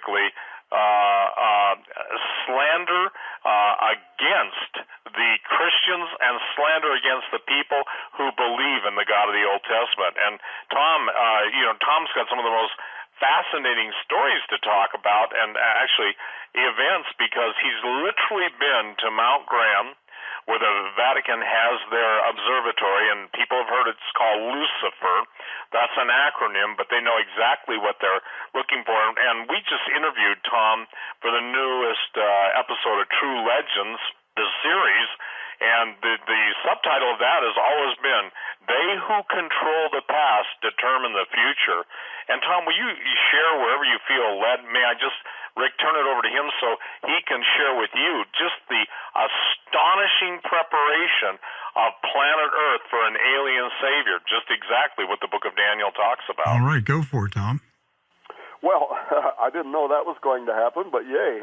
basically slander against the Christians and slander against the people who believe in the God of the Old Testament. And Tom, Tom's got some of the most fascinating stories to talk about, and actually events, because he's literally been to Mount Graham, where the Vatican has their observatory, and people have heard it's called Lucifer. That's an acronym, but they know exactly what they're looking for. And we just interviewed Tom for the newest episode of True Legends, the series, and the subtitle of that has always been, "They who control the past determine the future." And Tom, will you share wherever you feel led? May I just, Rick, turn it over to him so he can share with you just the astonishing preparation of planet Earth for an alien savior, just exactly what the book of Daniel talks about. All right, go for it, Tom. Well, I didn't know that was going to happen, but yay.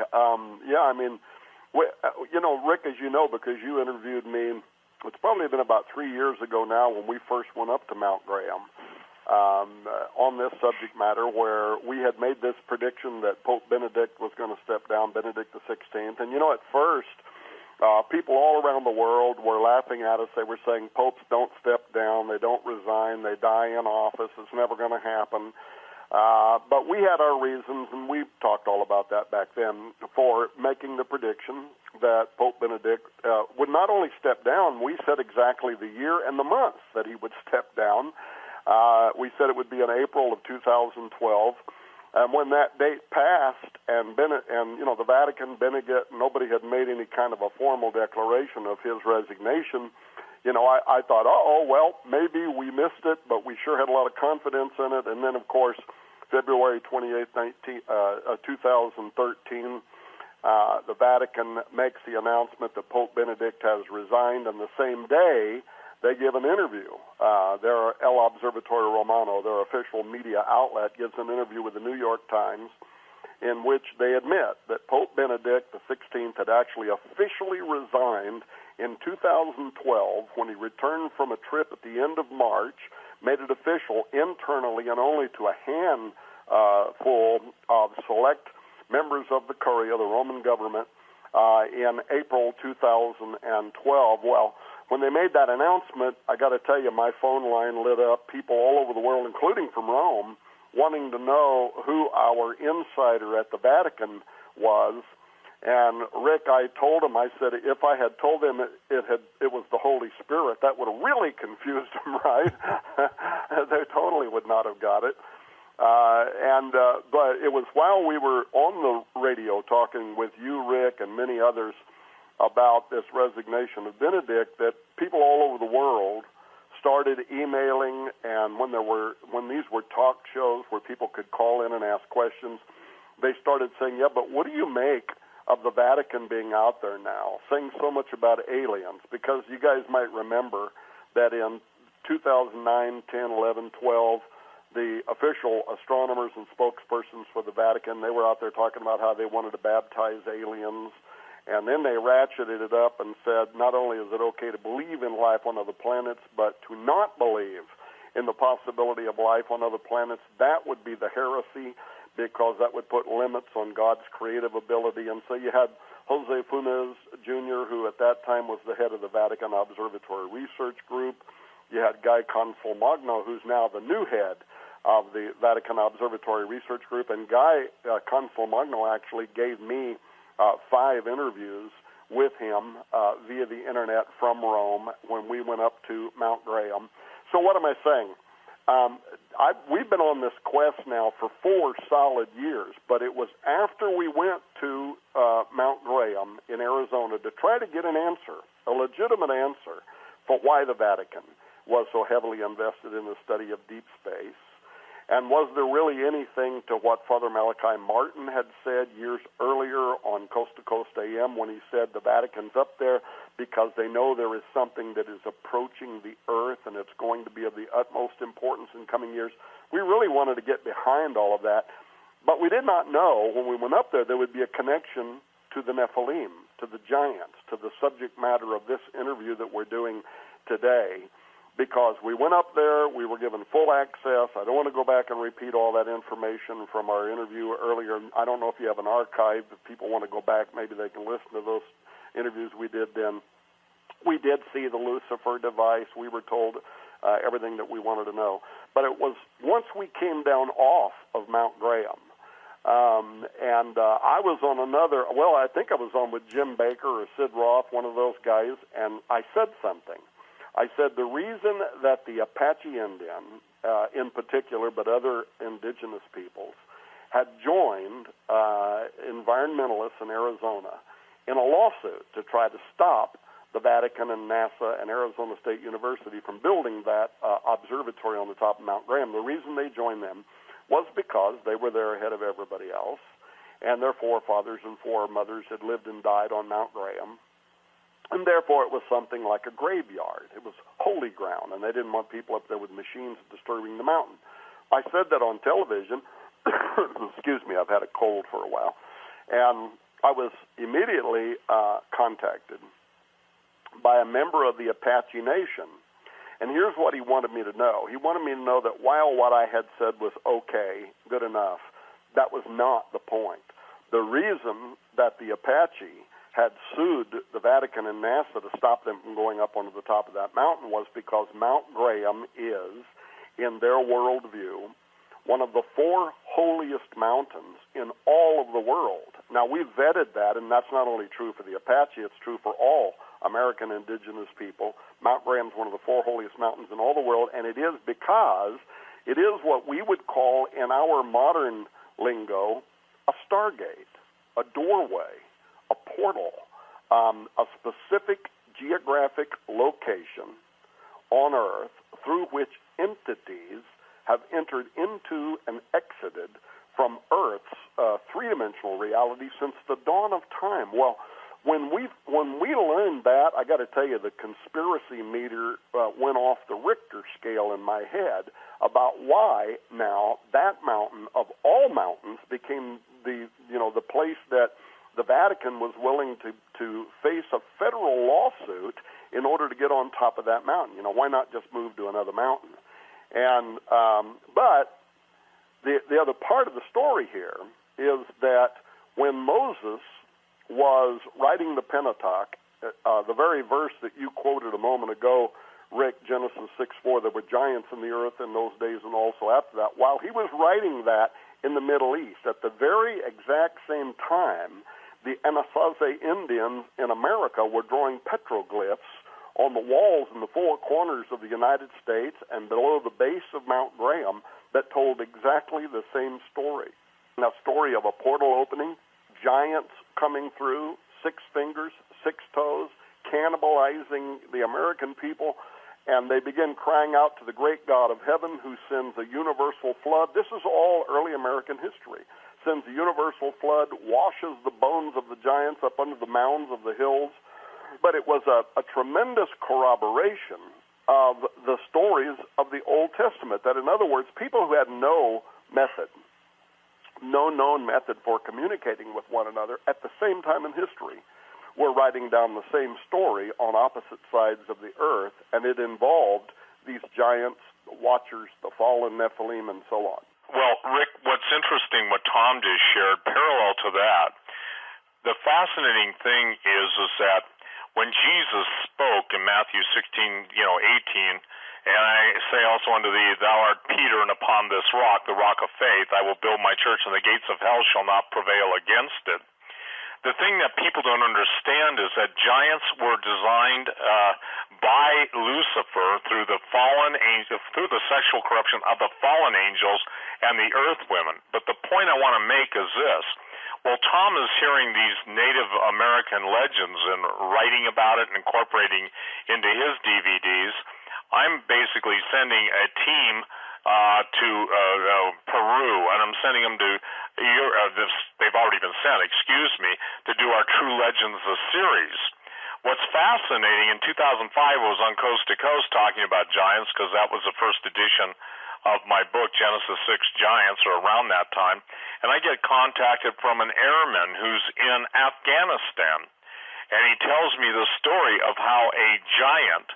Rick, as you know, because you interviewed me, it's probably been about 3 years ago now when we first went up to Mount Graham on this subject matter, where we had made this prediction that Pope Benedict was going to step down, Benedict XVI. And, at first, people all around the world were laughing at us. They were saying popes don't step down, they don't resign, they die in office, it's never going to happen. But we had our reasons, and we talked all about that back then, for making the prediction that Pope Benedict would not only step down, we said exactly the year and the month that he would step down. We said it would be in April of 2012. And when that date passed, and the Vatican, Benedict, nobody had made any kind of a formal declaration of his resignation, I thought, well, maybe we missed it, but we sure had a lot of confidence in it. And then, of course, February 28, 2013, the Vatican makes the announcement that Pope Benedict has resigned, and the same day they give an interview. Their El Observatorio Romano, their official media outlet, gives an interview with the New York Times in which they admit that Pope Benedict XVI had actually officially resigned in 2012 when he returned from a trip at the end of March, made it official internally and only to a handful of select members of the Curia, the Roman government, in April 2012. Well, when they made that announcement, I got to tell you, my phone line lit up, people all over the world, including from Rome, wanting to know who our insider at the Vatican was. And Rick, I told him, I said, if I had told them it was the Holy Spirit, that would have really confused them, right? They totally would not have got it. But it was while we were on the radio talking with you, Rick, and many others about this resignation of Benedict that people all over the world started emailing, and when these were talk shows where people could call in and ask questions, they started saying, yeah, but what do you make of the Vatican being out there now, saying so much about aliens? Because you guys might remember that in 2009, 10, 11, 12, the official astronomers and spokespersons for the Vatican, they were out there talking about how they wanted to baptize aliens. And then they ratcheted it up and said not only is it okay to believe in life on other planets, but to not believe in the possibility of life on other planets, that would be the heresy, because that would put limits on God's creative ability. And so you had Jose Funes Jr., who at that time was the head of the Vatican Observatory Research Group. You had Guy Consolmagno, who's now the new head of the Vatican Observatory Research Group. And Guy Consolmagno actually gave me 5 interviews with him via the internet from Rome when we went up to Mount Graham. So what am I saying? We've been on this quest now for 4 solid years, but it was after we went to Mount Graham in Arizona to try to get an answer, a legitimate answer, for why the Vatican was so heavily invested in the study of deep space. And was there really anything to what Father Malachi Martin had said years earlier on Coast to Coast AM when he said the Vatican's up there because they know there is something that is approaching the earth and it's going to be of the utmost importance in coming years? We really wanted to get behind all of that, but we did not know when we went up there would be a connection to the Nephilim, to the giants, to the subject matter of this interview that we're doing today. because we went up there, we were given full access. I don't want to go back and repeat all that information from our interview earlier. I don't know if you have an archive. If people want to go back, maybe they can listen to those interviews we did then. We did see the Lucifer device. We were told everything that we wanted to know. But it was once we came down off of Mount Graham, and I was on another, well, I think I was on with Jim Baker or Sid Roth, one of those guys, and I said something. I said the reason that the Apache Indian, in particular, but other indigenous peoples, had joined environmentalists in Arizona in a lawsuit to try to stop the Vatican and NASA and Arizona State University from building that observatory on the top of Mount Graham. The reason they joined them was because they were there ahead of everybody else, and their forefathers and foremothers had lived and died on Mount Graham. And therefore, it was something like a graveyard. It was holy ground, and they didn't want people up there with machines disturbing the mountain. I said that on television. Excuse me, I've had a cold for a while. And I was immediately contacted by a member of the Apache Nation. And here's what he wanted me to know. He wanted me to know that while what I had said was okay, good enough, that was not the point. The reason that the Apache had sued the Vatican and NASA to stop them from going up onto the top of that mountain was because Mount Graham is, in their worldview, one of the 4 holiest mountains in all of the world. Now, we've vetted that, and that's not only true for the Apache, it's true for all American indigenous people. Mount Graham's one of the 4 holiest mountains in all the world, and it is because it is what we would call, in our modern lingo, a stargate, a doorway, a portal, a specific geographic location on Earth through which entities have entered into and exited from Earth's three-dimensional reality since the dawn of time. Well, when we learned that, I got to tell you, the conspiracy meter went off the Richter scale in my head about why now that mountain of all mountains became the place that the Vatican was willing to face a federal lawsuit in order to get on top of that mountain. Why not just move to another mountain? And but the other part of the story here is that when Moses was writing the Pentateuch, the very verse that you quoted a moment ago, Rick, Genesis 6:4, there were giants in the earth in those days and also after that. While he was writing that in the Middle East, at the very exact same time, the Anasazi Indians in America were drawing petroglyphs on the walls in the 4 corners of the United States and below the base of Mount Graham that told exactly the same story. A story of a portal opening, giants coming through, 6 fingers, 6 toes, cannibalizing the American people, and they begin crying out to the great God of heaven who sends a universal flood. This is all early American history. Sends a universal flood, washes the bones of the giants up under the mounds of the hills. But it was a tremendous corroboration of the stories of the Old Testament. That, in other words, people who had no known method for communicating with one another at the same time in history were writing down the same story on opposite sides of the earth, and it involved these giants, the Watchers, the fallen Nephilim, and so on. Well, Rick, what's interesting, what Tom just shared, parallel to that, the fascinating thing is that when Jesus spoke in Matthew 16, 18, and I say also unto thee, thou art Peter, and upon this rock, the rock of faith, I will build my church, and the gates of hell shall not prevail against it. The thing that people don't understand is that giants were designed by Lucifer through the fallen angels, through the sexual corruption of the fallen angels and the earth women. But the point I want to make is this. Well, Tom is hearing these Native American legends and writing about it and incorporating into his DVDs. I'm basically sending a team to Peru, and I'm sending them to they've already been sent, to do our True Legends series. What's fascinating, in 2005 I was on Coast to Coast talking about giants because that was the first edition of my book, Genesis 6 Giants, or around that time, and I get contacted from an airman who's in Afghanistan, and he tells me the story of how a giant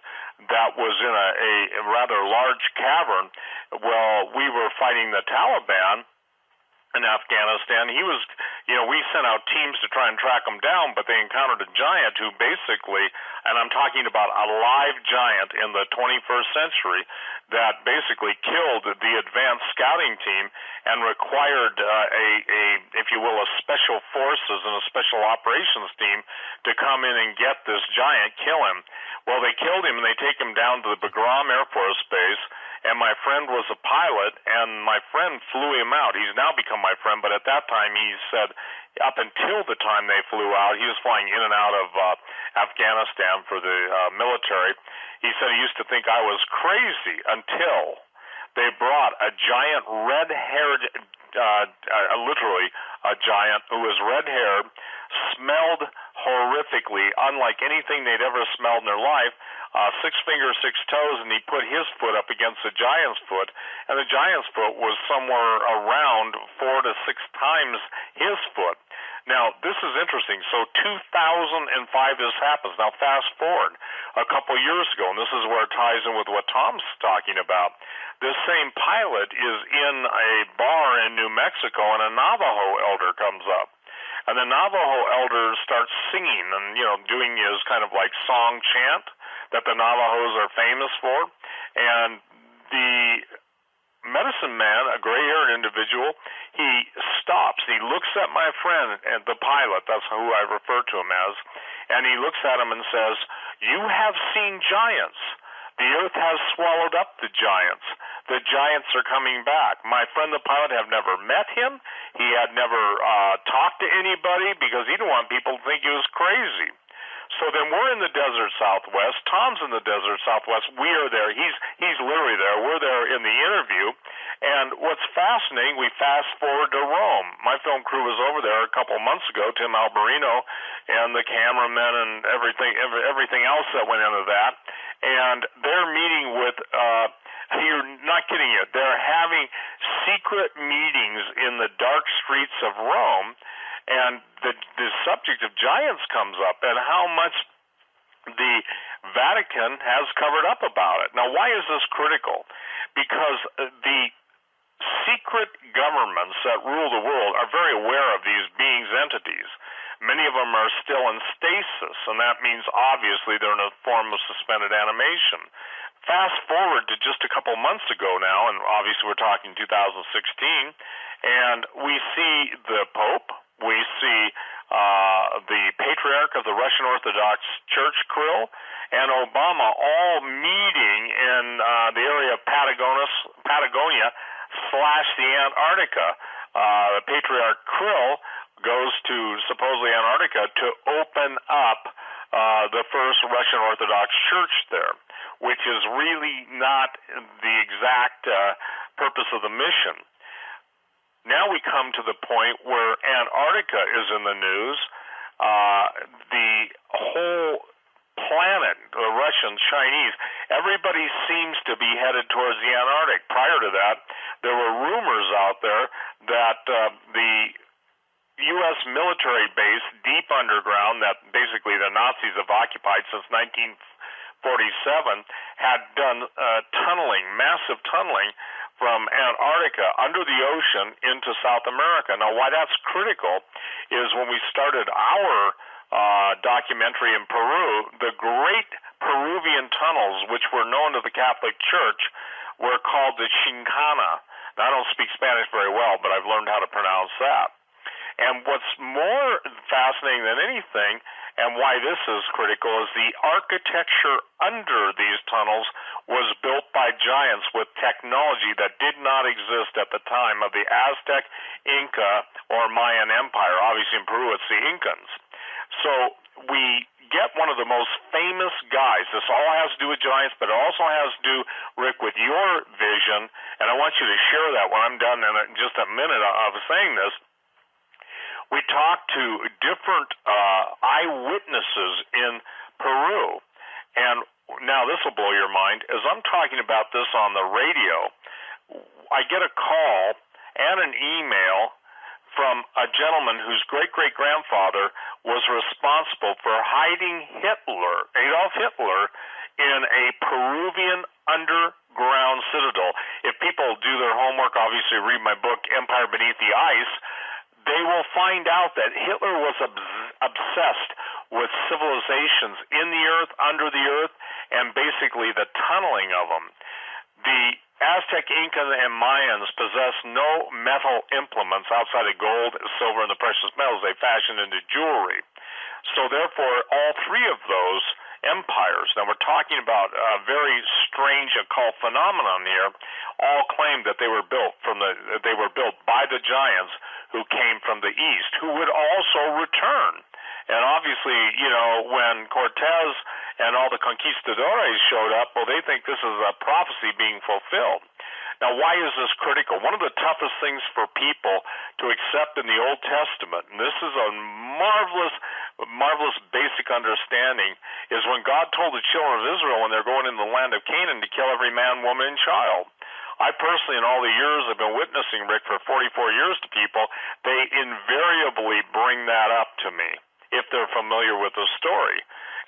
that was in a rather large cavern. Well, we were fighting the Taliban in Afghanistan. He was, we sent out teams to try and track him down, but they encountered a giant who basically, and I'm talking about a live giant in the 21st century, that basically killed the advanced scouting team and required if you will, a special forces and a special operations team to come in and get this giant, kill him. Well, they killed him and they take him down to the Bagram Air Force Base. And my friend was a pilot, and my friend flew him out. He's now become my friend, but at that time he said up until the time they flew out, he was flying in and out of Afghanistan for the military. He said he used to think I was crazy until they brought a giant red-haired, literally a giant who was red-haired, smelled horrifically, unlike anything they'd ever smelled in their life. 6 fingers, 6 toes, and he put his foot up against the giant's foot, and the giant's foot was somewhere around 4 to 6 times his foot. Now, this is interesting. So 2005 this happens. Now, fast forward a couple years ago, and this is where it ties in with what Tom's talking about. This same pilot is in a bar in New Mexico, and a Navajo elder comes up. And the Navajo elder starts singing and, doing his kind of like song chant that the Navajos are famous for. And the medicine man, a gray-haired individual, he stops. He looks at my friend, and the pilot, that's who I refer to him as, and he looks at him and says, "You have seen giants. The earth has swallowed up the giants. The giants are coming back." My friend, the pilot, had never met him. He had never talked to anybody because he didn't want people to think he was crazy. So then we're in the desert Southwest. Tom's in the desert Southwest. We are there. He's literally there. We're there in the interview. And what's fascinating, we fast forward to Rome. My film crew was over there a couple months ago, Tim Alberino and the cameramen and everything else that went into that. And they're meeting with, you're not kidding you, they're having secret meetings in the dark streets of Rome. And the subject of giants comes up and how much the Vatican has covered up about it. Now, why is this critical? Because the secret governments that rule the world are very aware of these beings, entities. Many of them are still in stasis, and that means obviously they're in a form of suspended animation. Fast forward to just a couple months ago now, and obviously we're talking 2016, and we see the Pope, we see the Patriarch of the Russian Orthodox Church, Kirill, and Obama all meeting in the area of Patagonia/the Antarctica. The Patriarch Kirill goes to supposedly Antarctica to open up the first Russian Orthodox Church there, which is really not the exact purpose of the mission. Now we come to the point where Antarctica is in the news. The whole planet, the Russians, Chinese, everybody seems to be headed towards the Antarctic. Prior to that, there were rumors out there that the U.S. military base deep underground that basically the Nazis have occupied since 1947 had done tunneling, massive tunneling from Antarctica under the ocean into South America. Now, why that's critical is when we started our documentary in Peru, the great Peruvian tunnels, which were known to the Catholic Church, were called the Chincana. Now, I don't speak Spanish very well, but I've learned how to pronounce that. And what's more fascinating than anything, and why this is critical, is the architecture under these tunnels was built by giants with technology that did not exist at the time of the Aztec, Inca, or Mayan Empire. Obviously in Peru it's the Incans. So we get one of the most famous guys. This all has to do with giants, but it also has to do, Rick, with your vision, and I want you to share that when I'm done in just a minute of saying this. We talked to different eyewitnesses in Peru, and now this will blow your mind. As I'm talking about this on the radio, I get a call and an email from a gentleman whose great-great-grandfather was responsible for hiding Adolf Hitler, in a Peruvian underground citadel. If people do their homework, obviously read my book, Empire Beneath the Ice, they will find out that Hitler was obsessed with civilizations in the earth, under the earth, and basically the tunneling of them. The Aztec, Inca, and Mayans possessed no metal implements outside of gold, silver, and the precious metals they fashioned into jewelry. So therefore, all three of those empires, now we're talking about a very strange occult phenomenon here, all claimed that they were built by the giants who came from the east, who would also return. And obviously, when Cortez and all the conquistadores showed up, well, they think this is a prophecy being fulfilled. Now, why is this critical? One of the toughest things for people to accept in the Old Testament, and this is a marvelous basic understanding, is when God told the children of Israel when they're going into the land of Canaan to kill every man, woman, and child. I personally, in all the years I've been witnessing, Rick, for 44 years to people, they invariably bring that up to me if they're familiar with the story.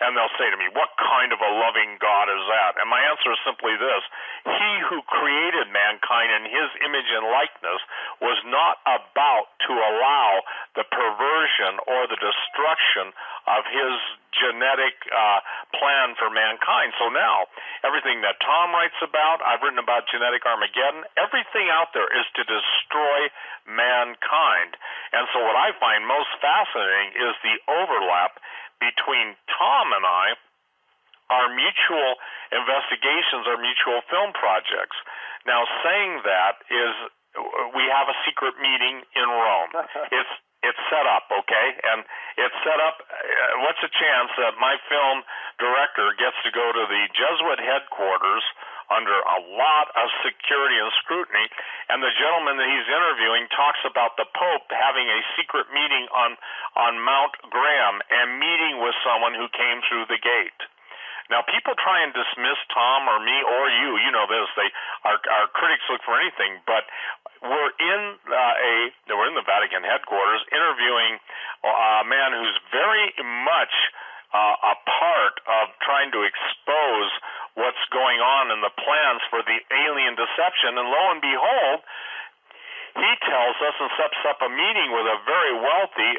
And they'll say to me, what kind of a loving God is that? And my answer is simply this. He who created mankind in his image and likeness was not about to allow the perversion or the destruction of his genetic plan for mankind. So now, everything that Tom writes about, I've written about genetic Armageddon, everything out there is to destroy mankind. And so what I find most fascinating is the overlap between Tom and I, our mutual investigations, our mutual film projects. Now, saying that is, we have a secret meeting in Rome. It's set up, okay? And it's set up, what's the chance that my film director gets to go to the Jesuit headquarters under a lot of security and scrutiny, and the gentleman that he's interviewing talks about the Pope having a secret meeting on Mount Graham and meeting with someone who came through the gate. Now, people try and dismiss Tom or me or you. You know this. Our critics look for anything, but we're in the Vatican headquarters interviewing a man who's very much a part of trying to expose what's going on in the plans for the alien deception. And lo and behold, he tells us and sets up a meeting with a very wealthy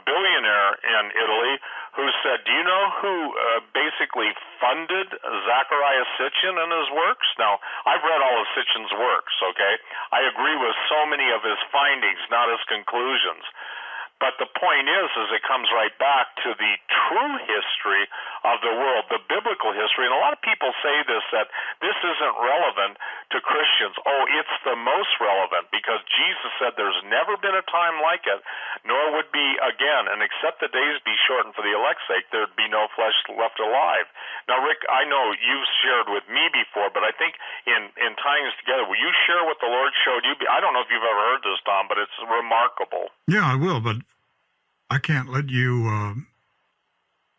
billionaire in Italy who said, do you know who basically funded Zecharia Sitchin and his works? Now, I've read all of Sitchin's works, okay? I agree with so many of his findings, not his conclusions. But the point is it comes right back to the true history of the world, the biblical history. And a lot of people say this, that this isn't relevant to Christians. Oh, it's the most relevant because Jesus said there's never been a time like it, nor would be again. And except the days be shortened for the elect's sake, there'd be no flesh left alive. Now, Rick, I know you've shared with me before, but I think in tying this together, will you share what the Lord showed you? I don't know if you've ever heard this, Tom, but it's remarkable. Yeah, I will, but I can't let you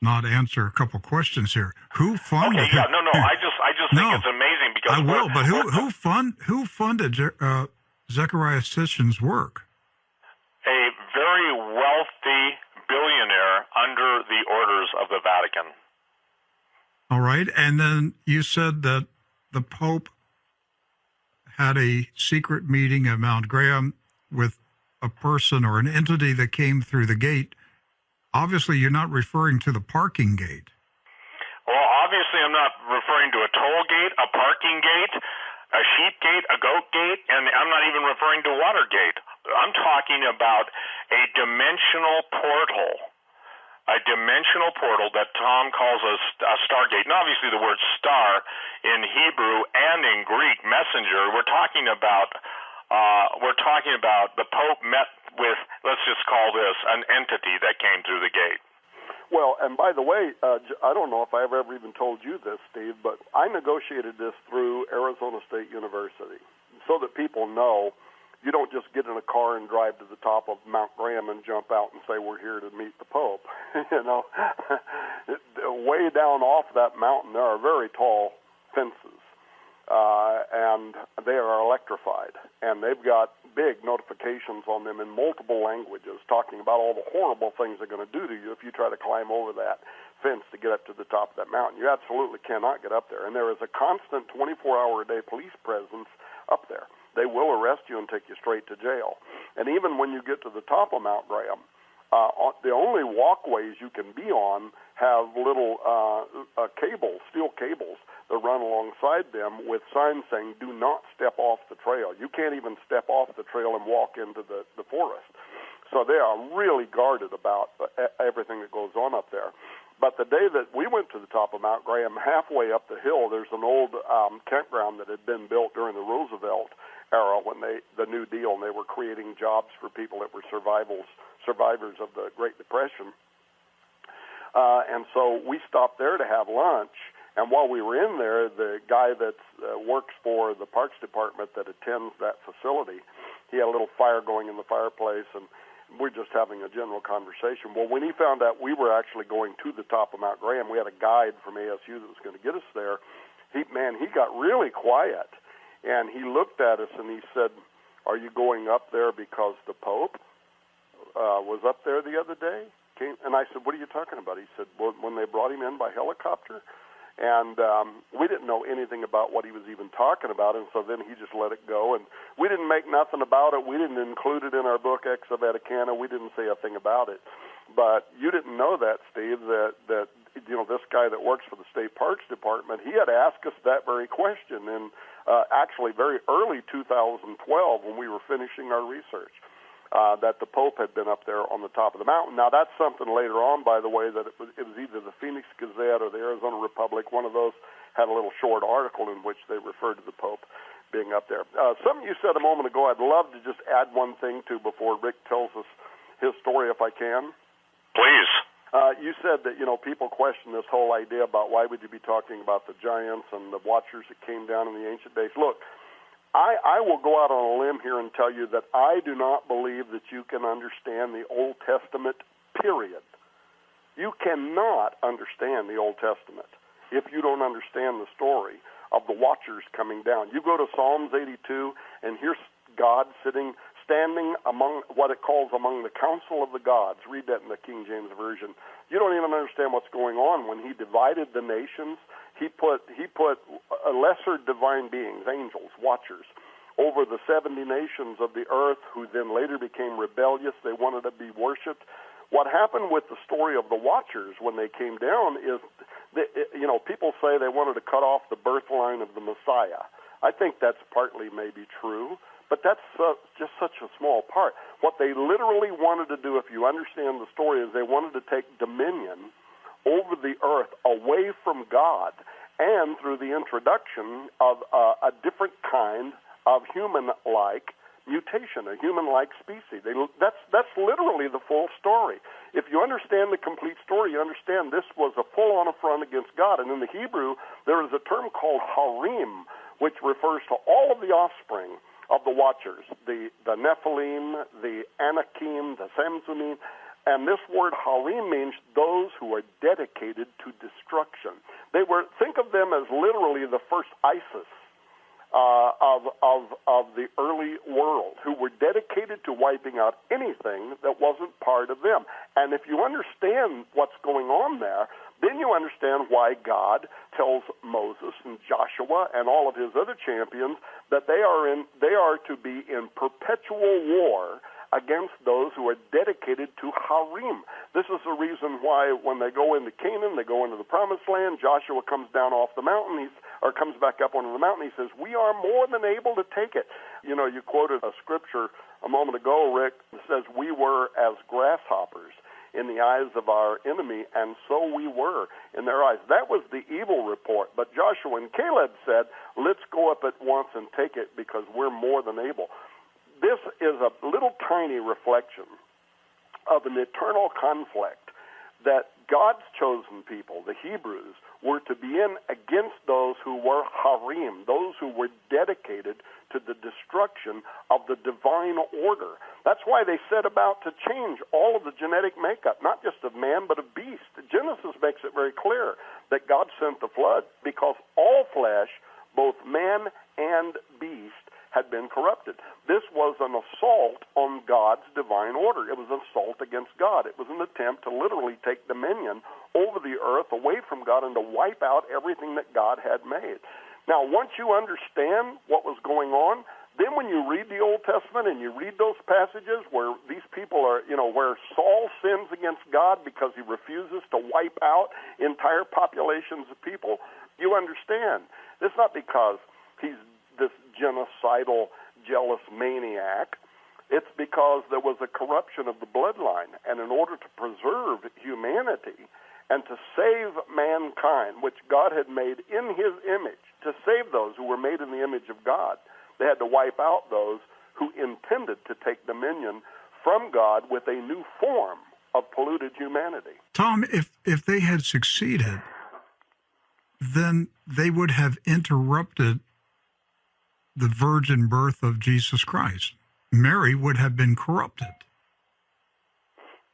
not answer a couple questions here. Who funded? Okay, yeah, no. I just think it's amazing because I will. But who funded Zecharia Sitchin's work? A very wealthy billionaire under the orders of the Vatican. All right, and then you said that the Pope had a secret meeting at Mount Graham with a person or an entity that came through the gate. Obviously, you're not referring to the parking gate. Well, obviously, I'm not referring to a toll gate, a parking gate, a sheep gate, a goat gate, and I'm not even referring to Watergate. I'm talking about a dimensional portal that Tom calls a stargate. And obviously, the word star in Hebrew and in Greek, messenger, we're talking about the Pope met with, let's just call this, an entity that came through the gate. Well, and by the way, I don't know if I ever even told you this, Steve, but I negotiated this through Arizona State University so that people know you don't just get in a car and drive to the top of Mount Graham and jump out and say, we're here to meet the Pope. Way down off that mountain, there are very tall fences. And they are electrified, and they've got big notifications on them in multiple languages talking about all the horrible things they're going to do to you if you try to climb over that fence to get up to the top of that mountain. You absolutely cannot get up there. And there is a constant 24-hour-a-day police presence up there. They will arrest you and take you straight to jail. And even when you get to the top of Mount Graham, the only walkways you can be on have little cables, steel cables, that run alongside them with signs saying, do not step off the trail. You can't even step off the trail and walk into the forest. So they are really guarded about everything that goes on up there. But the day that we went to the top of Mount Graham, halfway up the hill, there's an old campground that had been built during the Roosevelt era when the New Deal, and they were creating jobs for people that were survivors of the Great Depression. And so we stopped there to have lunch. And while we were in there, the guy that works for the Parks Department that attends that facility, he had a little fire going in the fireplace, and we're just having a general conversation. Well, when he found out we were actually going to the top of Mount Graham, we had a guide from ASU that was going to get us there. He got really quiet, and he looked at us and he said, "Are you going up there because the Pope was up there the other day?" And I said, "What are you talking about?" He said, "Well, when they brought him in by helicopter." And we didn't know anything about what he was even talking about, and so then he just let it go. And we didn't make nothing about it. We didn't include it in our book, Ex Vaticana. We didn't say a thing about it. But you didn't know that, Steve, that this guy that works for the State Parks Department, he had asked us that very question in actually very early 2012 when we were finishing our research. That the Pope had been up there on the top of the mountain. Now, that's something later on, by the way, that it was either the Phoenix Gazette or the Arizona Republic. One of those had a little short article in which they referred to the Pope being up there. Something you said a moment ago, I'd love to just add one thing to before Rick tells us his story, if I can. Please. You said that, people question this whole idea about why would you be talking about the giants and the watchers that came down in the ancient days. Look, I will go out on a limb here and tell you that I do not believe that you can understand the Old Testament, period. You cannot understand the Old Testament if you don't understand the story of the watchers coming down. You go to Psalms 82, and here's God standing among what it calls among the council of the gods. Read that in the King James Version. You don't even understand what's going on. When he divided the nations, he put lesser divine beings, angels, watchers, over the 70 nations of the earth, who then later became rebellious. They wanted to be worshipped. What happened with the story of the watchers when they came down is, people say they wanted to cut off the birth line of the Messiah. I think that's partly maybe true, but that's just such a small part. What they literally wanted to do, if you understand the story, is they wanted to take dominion over the earth away from God, and through the introduction of a different kind of human-like mutation, a human-like species. That's literally the full story. If you understand the complete story, you understand this was a full-on affront against God. And in the Hebrew, there is a term called harim, which refers to all of the offspring of the watchers, the Nephilim, the Anakim, the Samsunim. And this word harim means those who are dedicated to destruction. Think of them as literally the first ISIS of the early world, who were dedicated to wiping out anything that wasn't part of them. And if you understand what's going on there, then you understand why God tells Moses and Joshua and all of his other champions that they are to be in perpetual war against those who are dedicated to harim. This is the reason why when they go into Canaan, they go into the Promised Land, Joshua comes down off the mountain, comes back up onto the mountain, he says, "We are more than able to take it." You quoted a scripture a moment ago, Rick, that says, "We were as grasshoppers in the eyes of our enemy, and so we were in their eyes." That was the evil report. But Joshua and Caleb said, "Let's go up at once and take it because we're more than able." This is a little tiny reflection of an eternal conflict that God's chosen people, the Hebrews, were to be in against those who were harim, those who were dedicated to the destruction of the divine order. That's why they set about to change all of the genetic makeup, not just of man, but of beast. Genesis makes it very clear that God sent the flood because all flesh, both man and beast, had been corrupted. This was an assault on God's divine order. It was an assault against God. It was an attempt to literally take dominion over the earth away from God and to wipe out everything that God had made. Now, once you understand what was going on, then when you read the Old Testament and you read those passages where these people are, where Saul sins against God because he refuses to wipe out entire populations of people, you understand. It's not because he's this genocidal, jealous maniac. It's because there was a corruption of the bloodline. And in order to preserve humanity and to save mankind, which God had made in his image, to save those who were made in the image of God, they had to wipe out those who intended to take dominion from God with a new form of polluted humanity. Tom, if they had succeeded, then they would have interrupted the virgin birth of Jesus Christ. Mary would have been corrupted.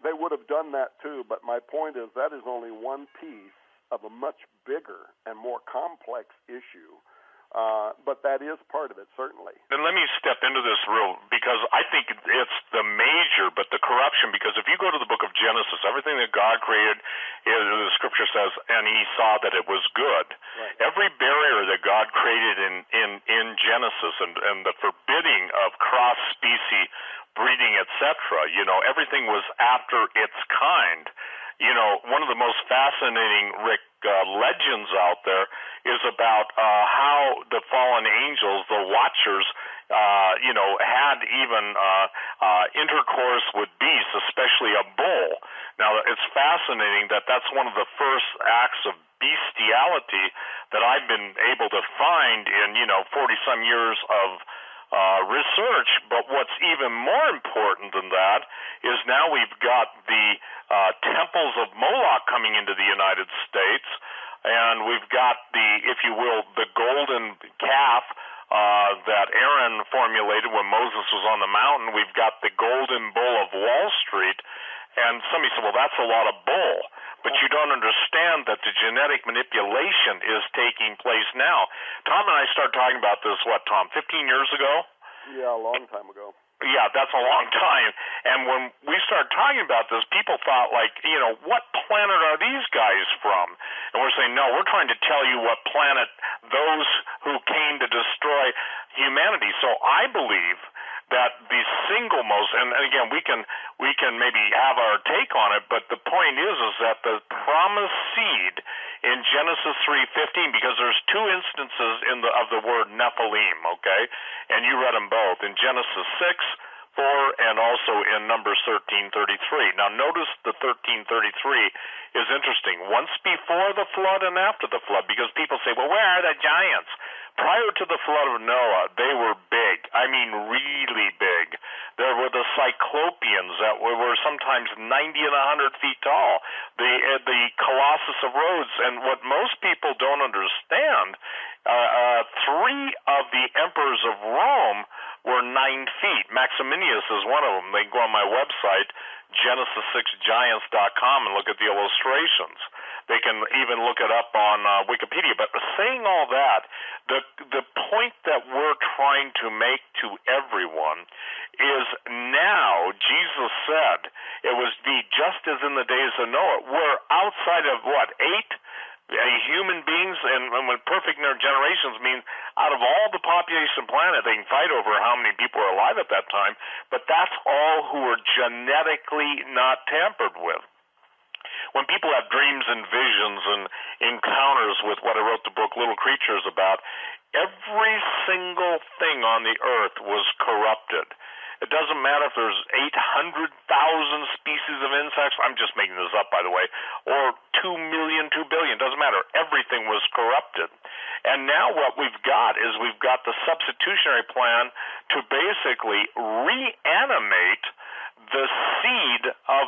They would have done that too, but my point is that is only one piece of a much bigger and more complex issue. But that is part of it, certainly. Then let me step into this because I think it's the major, but the corruption, because if you go to the book of Genesis, everything that God created, the scripture says, and he saw that it was good. Right. Every barrier that God created in Genesis and the forbidding of cross-species breeding, etc., everything was after its kind. One of the most fascinating, Rick, legends out there is about how the fallen angels, the watchers, had even intercourse with beasts, especially a bull. Now, it's fascinating that that's one of the first acts of bestiality that I've been able to find in, 40-some years of research. But what's even more important than that is now we've got the temples of Moloch coming into the United States, and we've got the golden calf that Aaron formulated when Moses was on the mountain. We've got the golden bull of Wall Street, and somebody said, well, that's a lot of bull. But you don't understand that the genetic manipulation is taking place now. Tom and I started talking about this, 15 years ago? Yeah, a long time ago. Yeah, that's a long time. And when we started talking about this, people thought, what planet are these guys from? And we're saying, no, we're trying to tell you what planet those who came to destroy humanity. So I believe that the single most, and again, we can maybe have our take on it, but the point is that the promised seed in Genesis 3:15, because there's two instances of the word Nephilim, okay, and you read them both in Genesis 6:4 and also in Numbers 13:33. Now, notice the 13:33 is interesting. Once before the flood and after the flood, because people say, well, where are the giants? Prior to the flood of Noah, they were big. I mean, really big. There were the Cyclopeans that were sometimes 90 and 100 feet tall. The Colossus of Rhodes. And what most people don't understand, three of the emperors of Rome were 9 feet. Maximinius is one of them. They can go on my website, Genesis6Giants.com, and look at the illustrations. They can even look it up on Wikipedia. But saying all that, the point that we're trying to make to everyone is now, Jesus said, it was be just as in the days of Noah. We're outside of, 8 human beings, and when perfect in their generations means out of all the population of the planet, they can fight over how many people are alive at that time, but that's all who are genetically not tampered with. When people have dreams and visions and encounters with what I wrote the book Little Creatures about, every single thing on the earth was corrupted. It doesn't matter if there's 800,000 species of insects, I'm just making this up, by the way, or 2 million, 2 billion, doesn't matter. Everything was corrupted. And now what we've got is we've got the substitutionary plan to basically reanimate the seed of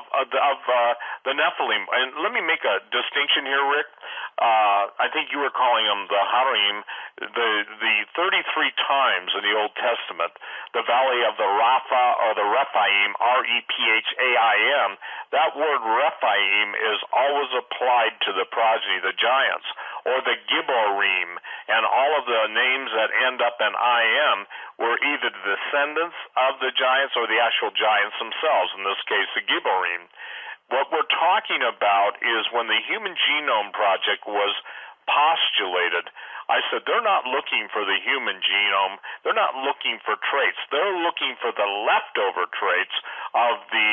the Nephilim. And let me make a distinction here, Rick. I think you were calling them the Harim. The 33 times in the Old Testament, the valley of the Rapha or the Rephaim, Rephaim, that word Rephaim is always applied to the progeny, the giants. or the Gibborim, and all of the names that end up in IM were either the descendants of the giants or the actual giants themselves, in this case the Gibborim. What we're talking about is when the Human Genome Project was postulated, I said they're not looking for the human genome, they're not looking for traits, they're looking for the leftover traits of the,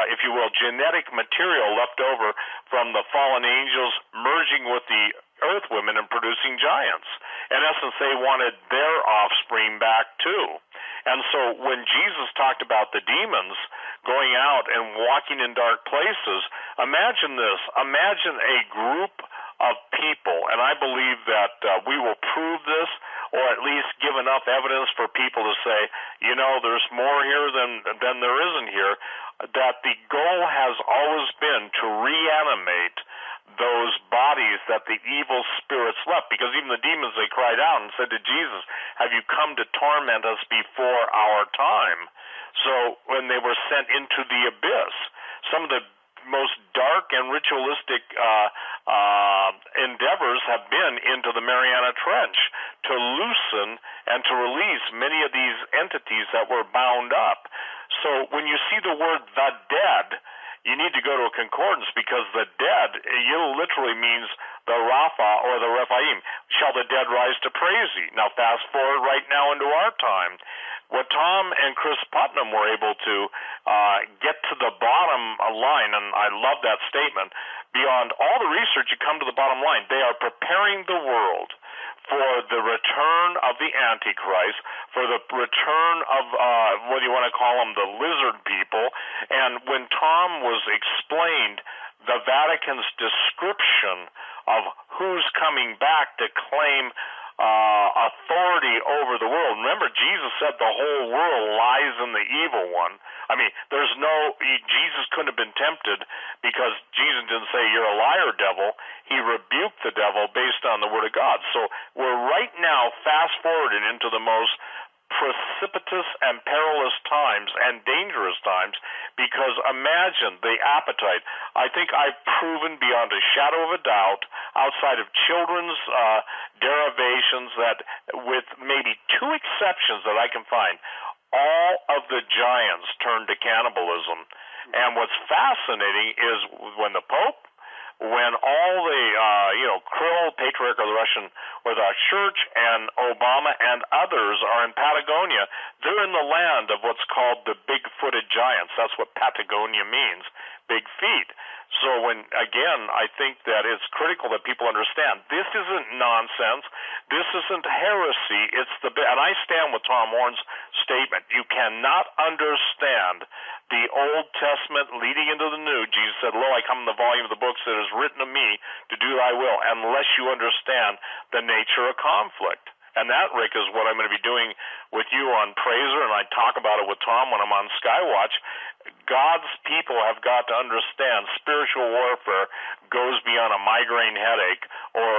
if you will, genetic material left over from the fallen angels merging with the earth women and producing giants. In essence, they wanted their offspring back too. And so when Jesus talked about the demons going out and walking in dark places, imagine this. Imagine a group of people, and I believe that we will prove this, or at least give enough evidence for people to say, you know, there's more here than there isn't here, that the goal has always been to reanimate those bodies that the evil spirits left, because even the demons, they cried out and said to Jesus, have you come to torment us before our time? So when they were sent into the abyss, some of the most dark and ritualistic endeavors have been into the Mariana Trench to loosen and to release many of these entities that were bound up. So when you see the word the dead, you need to go to a concordance, because the dead, literally means the Rapha or the Rephaim. Shall the dead rise to praise thee? Now fast forward right now into our time. What Tom and Chris Putnam were able to get to the bottom line, and I love that statement, beyond all the research, you come to the bottom line. They are preparing the world for the return of the Antichrist, for the return of, what do you want to call them, the lizard people. And when Tom was explained the Vatican's description of who's coming back to claim authority over the world. Remember, Jesus said the whole world lies in the evil one. I mean, Jesus couldn't have been tempted, because Jesus didn't say, you're a liar, devil. He rebuked the devil based on the Word of God. So we're right now fast-forwarded into the most precipitous and perilous times and dangerous times, because imagine the appetite. I think I've proven beyond a shadow of a doubt, outside of children's derivations, that with maybe two exceptions that I can find, all of the giants turned to cannibalism. And what's fascinating is when the Pope, when all the, Kirill, Patriarch of the Russian Orthodox Church, and Obama and others are in Patagonia, they're in the land of what's called the big-footed giants. That's what Patagonia means, big feet. So again, I think that it's critical that people understand this isn't nonsense. This isn't heresy. And I stand with Tom Horn's statement. You cannot understand the Old Testament leading into the New. Jesus said, lo, I come in the volume of the books that is written of me to do thy will, unless you understand the nature of conflict. And that, Rick, is what I'm going to be doing with you on Praiser, and I talk about it with Tom when I'm on Skywatch. God's people have got to understand spiritual warfare goes beyond a migraine headache or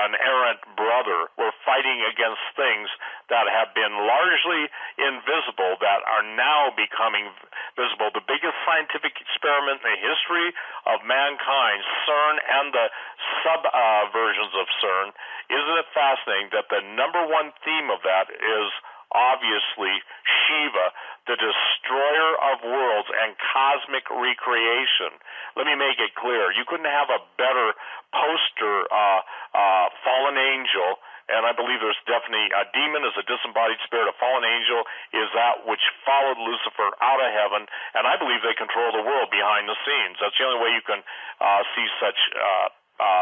an errant brother. We're fighting against things that have been largely invisible that are now becoming visible. The biggest scientific experiment in the history of mankind, CERN and the sub-versions of CERN, isn't it fascinating that the number one theme of that is obviously Shiva, the destroyer of worlds and cosmic recreation. Let me make it clear. You couldn't have a better poster fallen angel, and I believe there's definitely a demon is a disembodied spirit. A fallen angel is that which followed Lucifer out of heaven, and I believe they control the world behind the scenes. That's the only way you can see such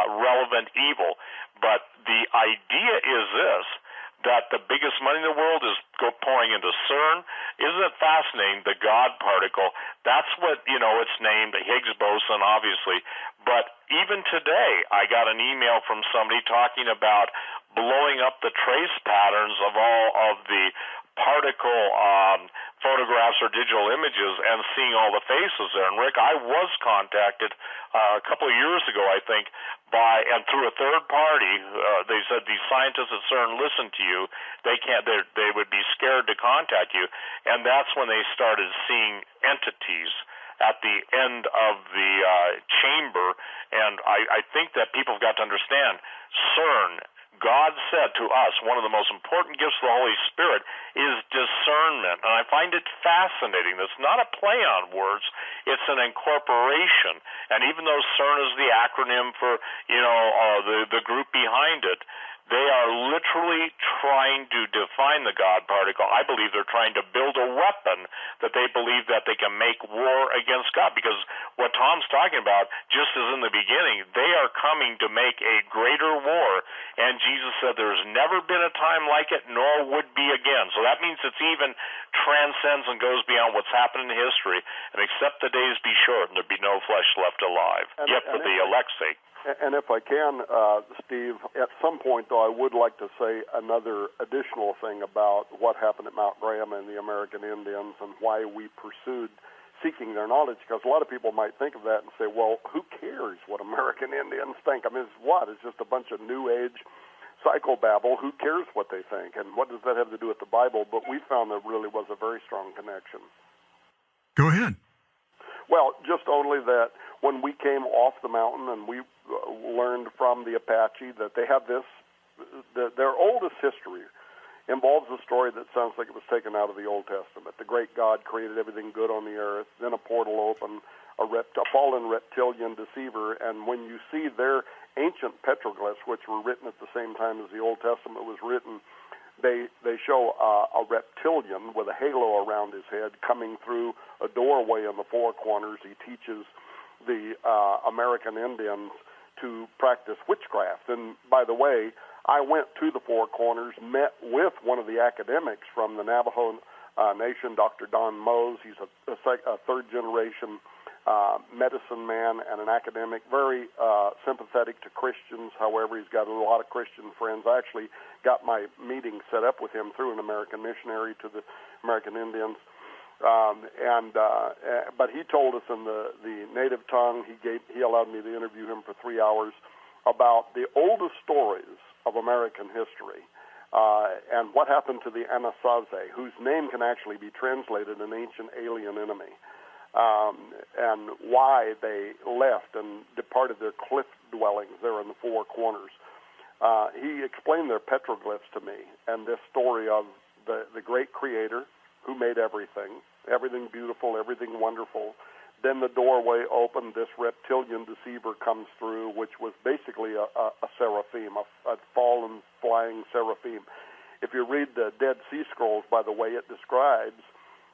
relevant evil. But the idea is this, that the biggest money in the world is pouring into CERN. Isn't it fascinating, the God particle? That's what, it's named, the Higgs boson, obviously. But even today, I got an email from somebody talking about blowing up the trace patterns of all of the particle photographs or digital images and seeing all the faces there. And Rick, I was contacted a couple of years ago, I think, and through a third party. They said these scientists at CERN listen to you. They would be scared to contact you, and that's when they started seeing entities. at the end of the chamber. And I think that people have got to understand CERN. God said to us, one of the most important gifts of the Holy Spirit is discernment. And I find it fascinating. It's not a play on words. It's an incorporation. And even though CERN is the acronym for, the group behind it, they are literally trying to define the God particle. I believe they're trying to build a weapon that they believe that they can make war against God. Because what Tom's talking about, just as in the beginning, they are coming to make a greater war. And Jesus said there's never been a time like it, nor would be again. So that means it's even transcends and goes beyond what's happened in history. And except the days be short, and there be no flesh left alive. Yet for the elect's sake. And if I can, Steve, at some point, though, I would like to say another additional thing about what happened at Mount Graham and the American Indians and why we pursued seeking their knowledge, because a lot of people might think of that and say, well, who cares what American Indians think? I mean, it's just a bunch of New Age psychobabble. Who cares what they think? And what does that have to do with the Bible? But we found there really was a very strong connection. Go ahead. Well, just only that when we came off the mountain and we learned from the Apache that they have this, their oldest history involves a story that sounds like it was taken out of the Old Testament. The great God created everything good on the earth, then a portal opened, a fallen reptilian deceiver, and when you see their ancient petroglyphs, which were written at the same time as the Old Testament was written, they show a reptilian with a halo around his head coming through a doorway in the four corners. He teaches the American Indians to practice witchcraft. And by the way, I went to the Four Corners, met with one of the academics from the Navajo Nation, Dr. Don Mose. He's a third-generation medicine man and an academic, very sympathetic to Christians. However, he's got a lot of Christian friends. I actually got my meeting set up with him through an American missionary to the American Indians. But he told us in the native tongue, he allowed me to interview him for 3 hours about the oldest stories of American history and what happened to the Anasazi, whose name can actually be translated an ancient alien enemy, and why they left and departed their cliff dwellings there in the Four Corners. He explained their petroglyphs to me and this story of the great creator who made everything beautiful, everything wonderful. Then the doorway opened, this reptilian deceiver comes through, which was basically a seraphim, a fallen flying seraphim. If you read the Dead Sea Scrolls, by the way, it describes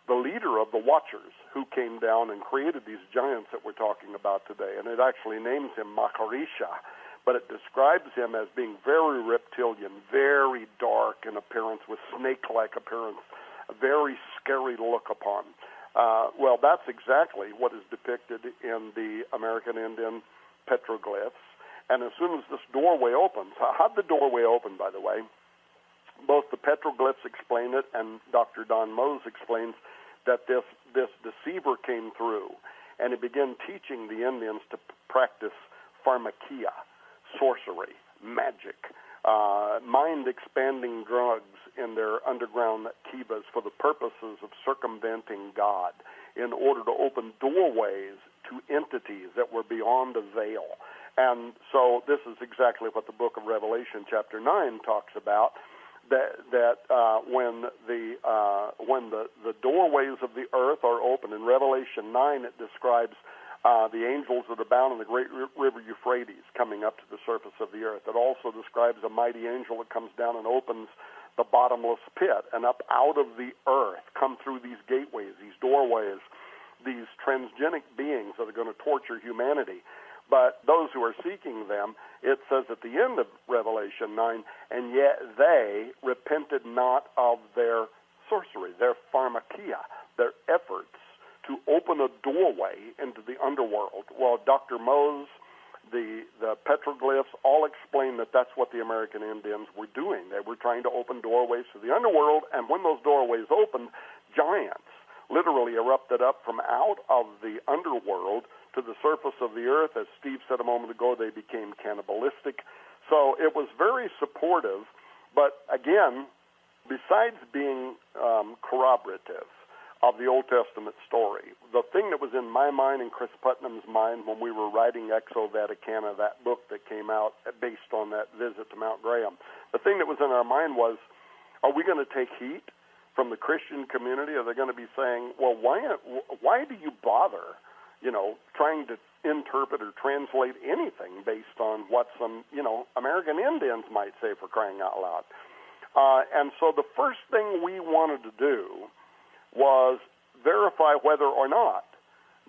the leader of the Watchers who came down and created these giants that we're talking about today. And it actually names him Makarisha, but it describes him as being very reptilian, very dark in appearance, with snake-like appearance, a very scary to look upon. Well, that's exactly what is depicted in the American Indian petroglyphs. And as soon as this doorway opens, how'd the doorway open, by the way? Both the petroglyphs explain it, and Dr. Don Mose explains that this deceiver came through, and he began teaching the Indians to practice pharmakia, sorcery, magic, mind-expanding drugs in their underground kivas for the purposes of circumventing God in order to open doorways to entities that were beyond a veil. And so this is exactly what the book of Revelation chapter 9 talks about, that when the doorways of the earth are open. In Revelation 9 it describes the angels that are bound in the great river Euphrates coming up to the surface of the earth. It also describes a mighty angel that comes down and opens the bottomless pit, and up out of the earth come through these gateways, these doorways, these transgenic beings that are going to torture humanity. But those who are seeking them, it says at the end of Revelation 9, and yet they repented not of their sorcery, their pharmakia, their efforts to open a doorway into the underworld. Well, Dr. Mose, the petroglyphs all explain that that's what the American Indians were doing. They were trying to open doorways to the underworld, and when those doorways opened, giants literally erupted up from out of the underworld to the surface of the earth. As Steve said a moment ago, they became cannibalistic. So it was very supportive, but again, besides being corroborative of the Old Testament story. The thing that was in my mind and Chris Putnam's mind when we were writing Exo Vaticana, that book that came out based on that visit to Mount Graham, the thing that was in our mind was, are we going to take heat from the Christian community? Are they going to be saying, well, why do you bother, trying to interpret or translate anything based on what some, American Indians might say, for crying out loud? And so the first thing we wanted to do was verify whether or not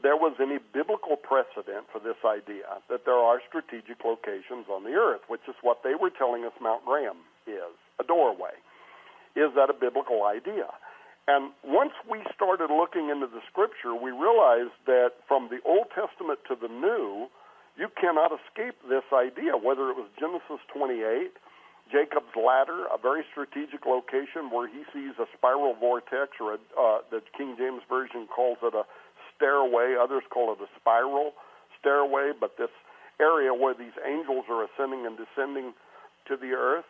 there was any biblical precedent for this idea that there are strategic locations on the earth, which is what they were telling us Mount Graham is, a doorway. Is that a biblical idea? And once we started looking into the Scripture, we realized that from the Old Testament to the New, you cannot escape this idea, whether it was Genesis 28, Jacob's ladder, a very strategic location where he sees a spiral vortex, or the King James Version calls it a stairway. Others call it a spiral stairway, but this area where these angels are ascending and descending to the earth.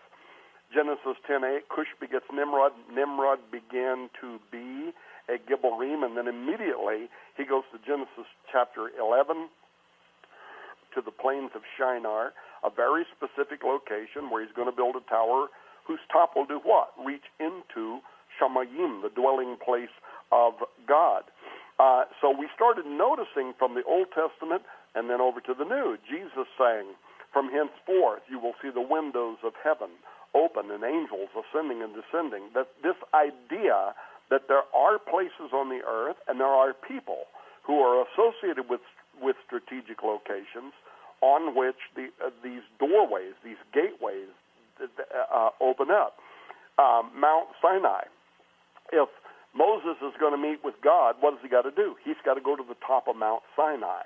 Genesis 10:8, Cush begets Nimrod. Nimrod began to be a Gibborim, and then immediately he goes to Genesis chapter 11, to the plains of Shinar, a very specific location where he's going to build a tower whose top will do what? Reach into Shamayim, the dwelling place of God. So we started noticing from the Old Testament and then over to the New, Jesus saying, from henceforth you will see the windows of heaven open and angels ascending and descending. That this idea that there are places on the earth and there are people who are associated with strategic locations on which these doorways, these gateways open up. Mount Sinai. If Moses is going to meet with God, what does he got to do? He's got to go to the top of Mount Sinai,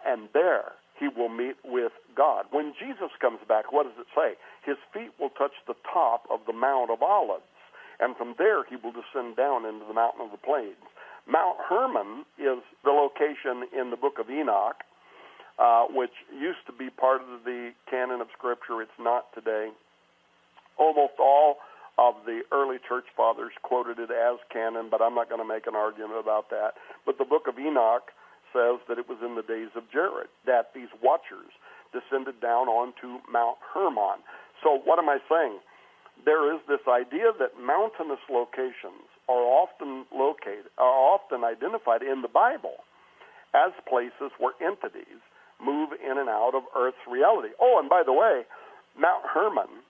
and there he will meet with God. When Jesus comes back, what does it say? His feet will touch the top of the Mount of Olives, and from there he will descend down into the mountain of the plains. Mount Hermon is the location in the book of Enoch, which used to be part of the canon of Scripture. It's not today. Almost all of the early church fathers quoted it as canon, but I'm not going to make an argument about that. But the book of Enoch says that it was in the days of Jared that these watchers descended down onto Mount Hermon. So what am I saying? There is this idea that mountainous locations are often identified in the Bible as places where entities move in and out of Earth's reality. Oh, and by the way, Mount Hermon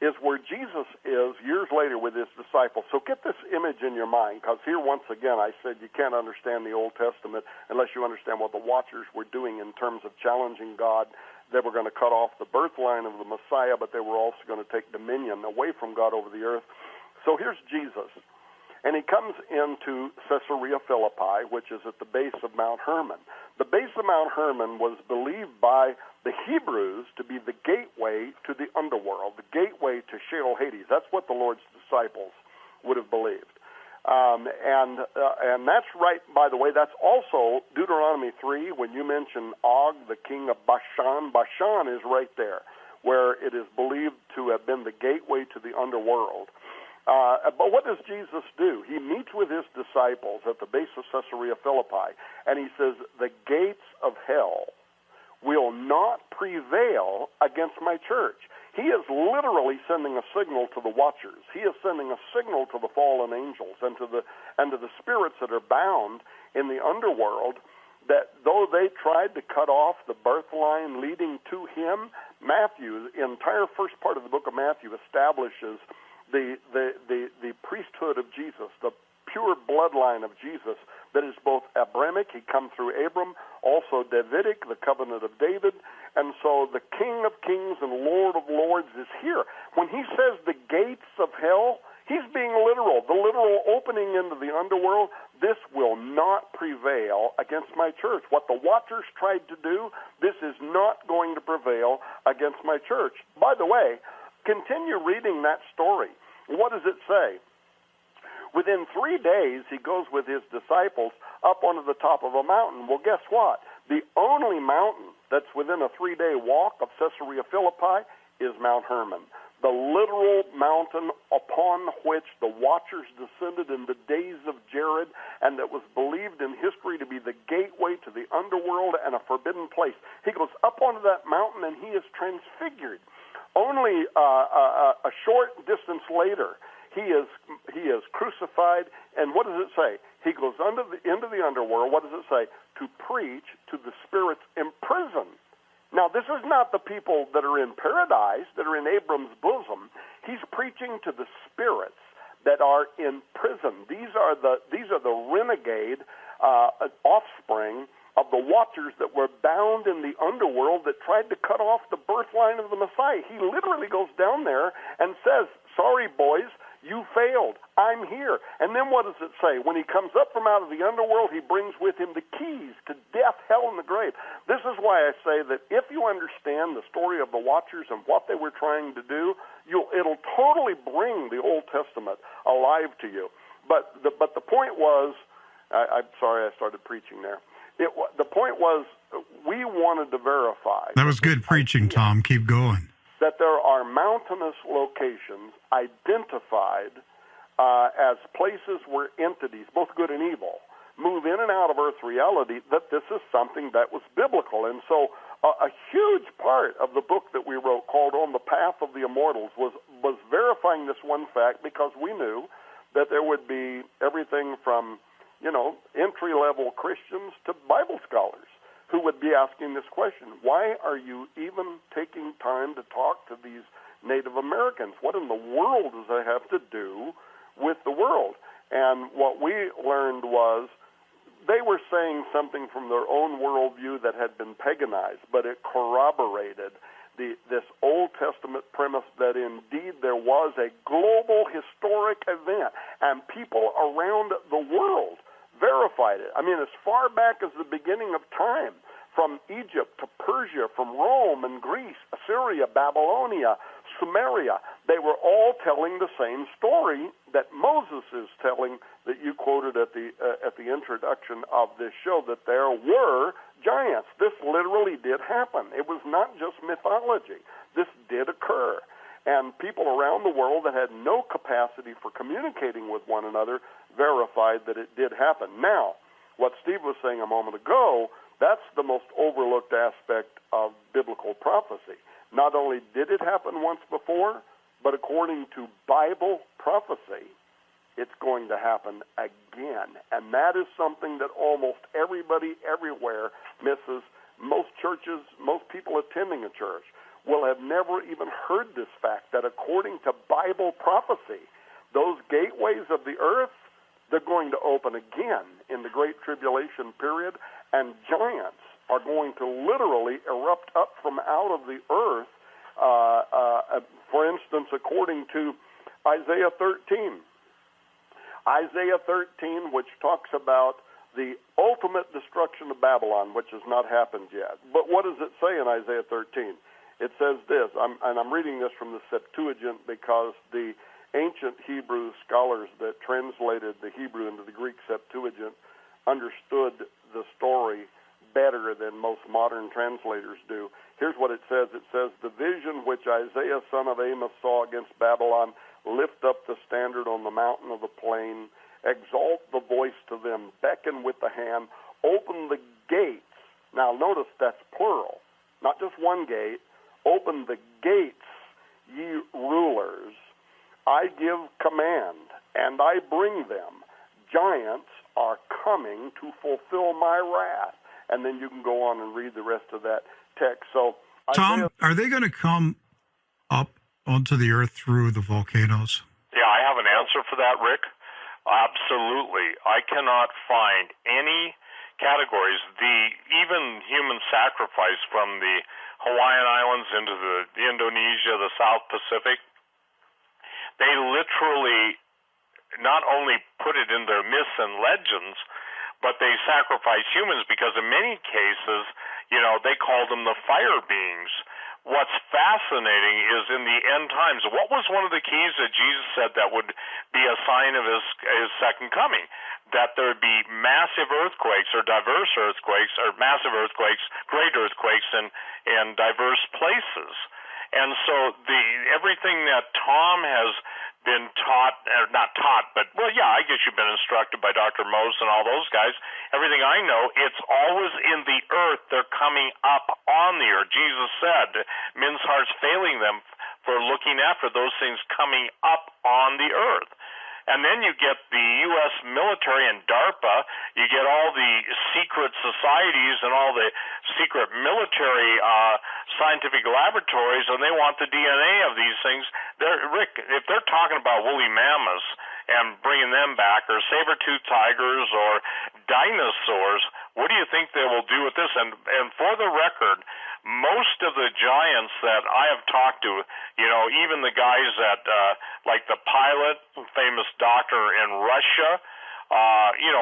is where Jesus is years later with his disciples. So get this image in your mind, because here once again I said you can't understand the Old Testament unless you understand what the Watchers were doing in terms of challenging God. They were going to cut off the birth line of the Messiah, but they were also going to take dominion away from God over the earth. So here's Jesus, and he comes into Caesarea Philippi, which is at the base of Mount Hermon. The base of Mount Hermon was believed by the Hebrews to be the gateway to the underworld, the gateway to Sheol Hades. That's what the Lord's disciples would have believed. And that's right, by the way, that's also Deuteronomy 3, when you mention Og, the king of Bashan. Bashan is right there, where it is believed to have been the gateway to the underworld. But what does Jesus do? He meets with his disciples at the base of Caesarea Philippi, and he says, the gates of hell will not prevail against my church. He is literally sending a signal to the Watchers. He is sending a signal to the fallen angels and to the spirits that are bound in the underworld, that though they tried to cut off the birth line leading to him, Matthew, the entire first part of the book of Matthew, establishes the priesthood of Jesus, the pure bloodline of Jesus that is both Abrahamic, he come through Abram, also Davidic, the covenant of David, and so the King of Kings and Lord of Lords is here. When he says the gates of hell, he's being literal, the literal opening into the underworld. This will not prevail against my church. What the Watchers tried to do, this is not going to prevail against my church. By the way, continue reading that story. What does it say? Within 3 days, he goes with his disciples up onto the top of a mountain. Well, guess what? The only mountain that's within a 3-day walk of Caesarea Philippi is Mount Hermon. the literal mountain upon which the Watchers descended in the days of Jared, and that was believed in history to be the gateway to the underworld and a forbidden place. He goes up onto that mountain, and he is transfigured. Only a short distance later, he is crucified, and what does it say? He goes into the underworld. What does it say? To preach to the spirits in prison. Now, this is not the people that are in paradise, that are in Abram's bosom. He's preaching to the spirits that are in prison. These are the renegade offspring of the Watchers that were bound in the underworld that tried to cut off the birth line of the Messiah. He literally goes down there and says, sorry, boys, you failed. I'm here. And then what does it say? When he comes up from out of the underworld, he brings with him the keys to death, hell, and the grave. This is why I say that if you understand the story of the Watchers and what they were trying to do, it'll totally bring the Old Testament alive to you. But the point was, I'm sorry I started preaching there. The point was, we wanted to verify. That was good preaching, Tom. Keep going. That there are mountainous locations identified as places where entities, both good and evil, move in and out of Earth reality, that this is something that was biblical. And so a huge part of the book that we wrote called On the Path of the Immortals was verifying this one fact, because we knew that there would be everything from, entry-level Christians to Bible scholars who would be asking this question: why are you even taking time to talk to these Native Americans? What in the world does that have to do with the world? And what we learned was they were saying something from their own worldview that had been paganized, but it corroborated this Old Testament premise that indeed there was a global historic event, and people around the world verified it. I mean, as far back as the beginning of time, from Egypt to Persia, from Rome and Greece, Assyria, Babylonia, Sumeria, they were all telling the same story that Moses is telling, that you quoted at the introduction of this show, that there were giants. This literally did happen. It was not just mythology. This did occur. And people around the world that had no capacity for communicating with one another verified that it did happen. Now, what Steve was saying a moment ago, that's the most overlooked aspect of biblical prophecy. Not only did it happen once before, but according to Bible prophecy, it's going to happen again. And that is something that almost everybody everywhere misses. Most churches, most people attending a church will have never even heard this fact, that according to Bible prophecy, those gateways of the earth, they're going to open again in the Great Tribulation period, and giants are going to literally erupt up from out of the earth, for instance, according to Isaiah 13. Isaiah 13, which talks about the ultimate destruction of Babylon, which has not happened yet. But what does it say in Isaiah 13? It says this, and I'm reading this from the Septuagint because the ancient Hebrew scholars that translated the Hebrew into the Greek Septuagint understood the story better than most modern translators do. Here's what it says. It says, "The vision which Isaiah son of Amos saw against Babylon, lift up the standard on the mountain of the plain, exalt the voice to them, beckon with the hand, open the gates." Now notice that's plural, not just one gate. "Open the gates, ye rulers. I give command, and I bring them. Giants are coming to fulfill my wrath." And then you can go on and read the rest of that text. So, Tom, are they going to come up onto the earth through the volcanoes? Yeah, I have an answer for that, Rick. Absolutely. I cannot find any categories. Even human sacrifice from the Hawaiian Islands into the Indonesia, the South Pacific, they literally not only put it in their myths and legends, but they sacrifice humans because in many cases, they call them the fire beings. What's fascinating is in the end times, what was one of the keys that Jesus said that would be a sign of his second coming? That there would be massive earthquakes or diverse earthquakes, or massive earthquakes, great earthquakes in diverse places. And so everything that Tom has been taught, or not taught, but, well, yeah, I guess you've been instructed by Dr. Mose and all those guys. Everything I know, it's always in the earth. They're coming up on the earth. Jesus said, men's hearts failing them for looking after those things coming up on the earth. And then you get the U.S. military and DARPA, you get all the secret societies and all the secret military scientific laboratories, and they want the DNA of these things. Rick, if they're talking about woolly mammoths and bringing them back, or saber-toothed tigers, or dinosaurs, what do you think they will do with this? And for the record, most of the giants that I have talked to, even the guys that, like the pilot, famous doctor in Russia,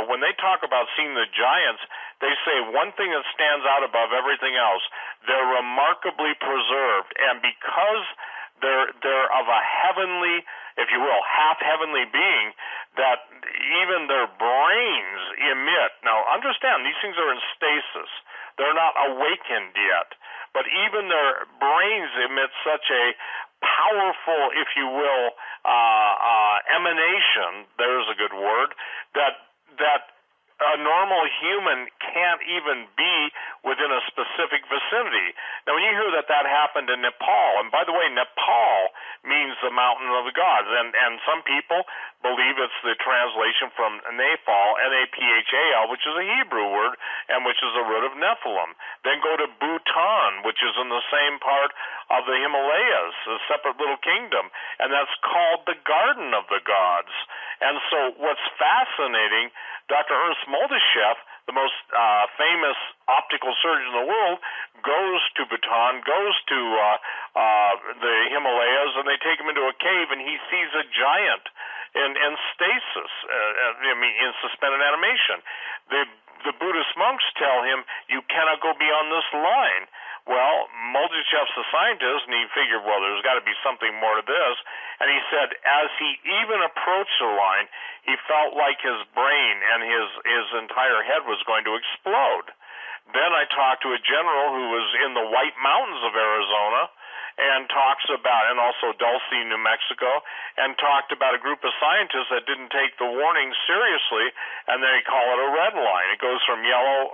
when they talk about seeing the giants, they say one thing that stands out above everything else, they're remarkably preserved. And because they're of a heavenly, if you will, half-heavenly being, that even their brains emit. Now, understand, these things are in stasis. They're not awakened yet. But even their brains emit such a powerful, if you will, emanation, there's a good word, that a normal human can't even be within a specific vicinity. Now, when you hear that happened in Nepal, and by the way, Nepal means the mountain of the gods, and some people believe it's the translation from Naphal, N-A-P-H-A-L, which is a Hebrew word, and which is the root of Nephilim. Then go to Bhutan, which is in the same part of the Himalayas, a separate little kingdom, and that's called the Garden of the Gods. And so what's fascinating, Dr. Ernst Moldeshef, the most famous optical surgeon in the world, goes to Bhutan, goes to the Himalayas, and they take him into a cave, and he sees a giant in stasis, in suspended animation. The Buddhist monks tell him, you cannot go beyond this line. Well, Moldeshef's a scientist, and he figured, well, there's got to be something more to this. And he said, as he even approached the line, he felt like his brain and his entire head was going to explode. Then I talked to a general who was in the White Mountains of Arizona, and talks about, and also Dulce, New Mexico, and talked about a group of scientists that didn't take the warning seriously, and they call it a red line. It goes from yellow,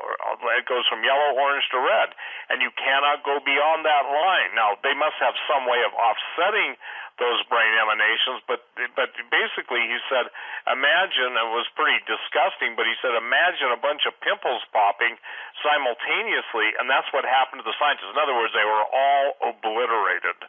orange to red, and you cannot go beyond that line. Now, they must have some way of offsetting those brain emanations, but basically he said, imagine, it was pretty disgusting, but he said, imagine a bunch of pimples popping simultaneously, and that's what happened to the scientists. In other words, they were all obliterated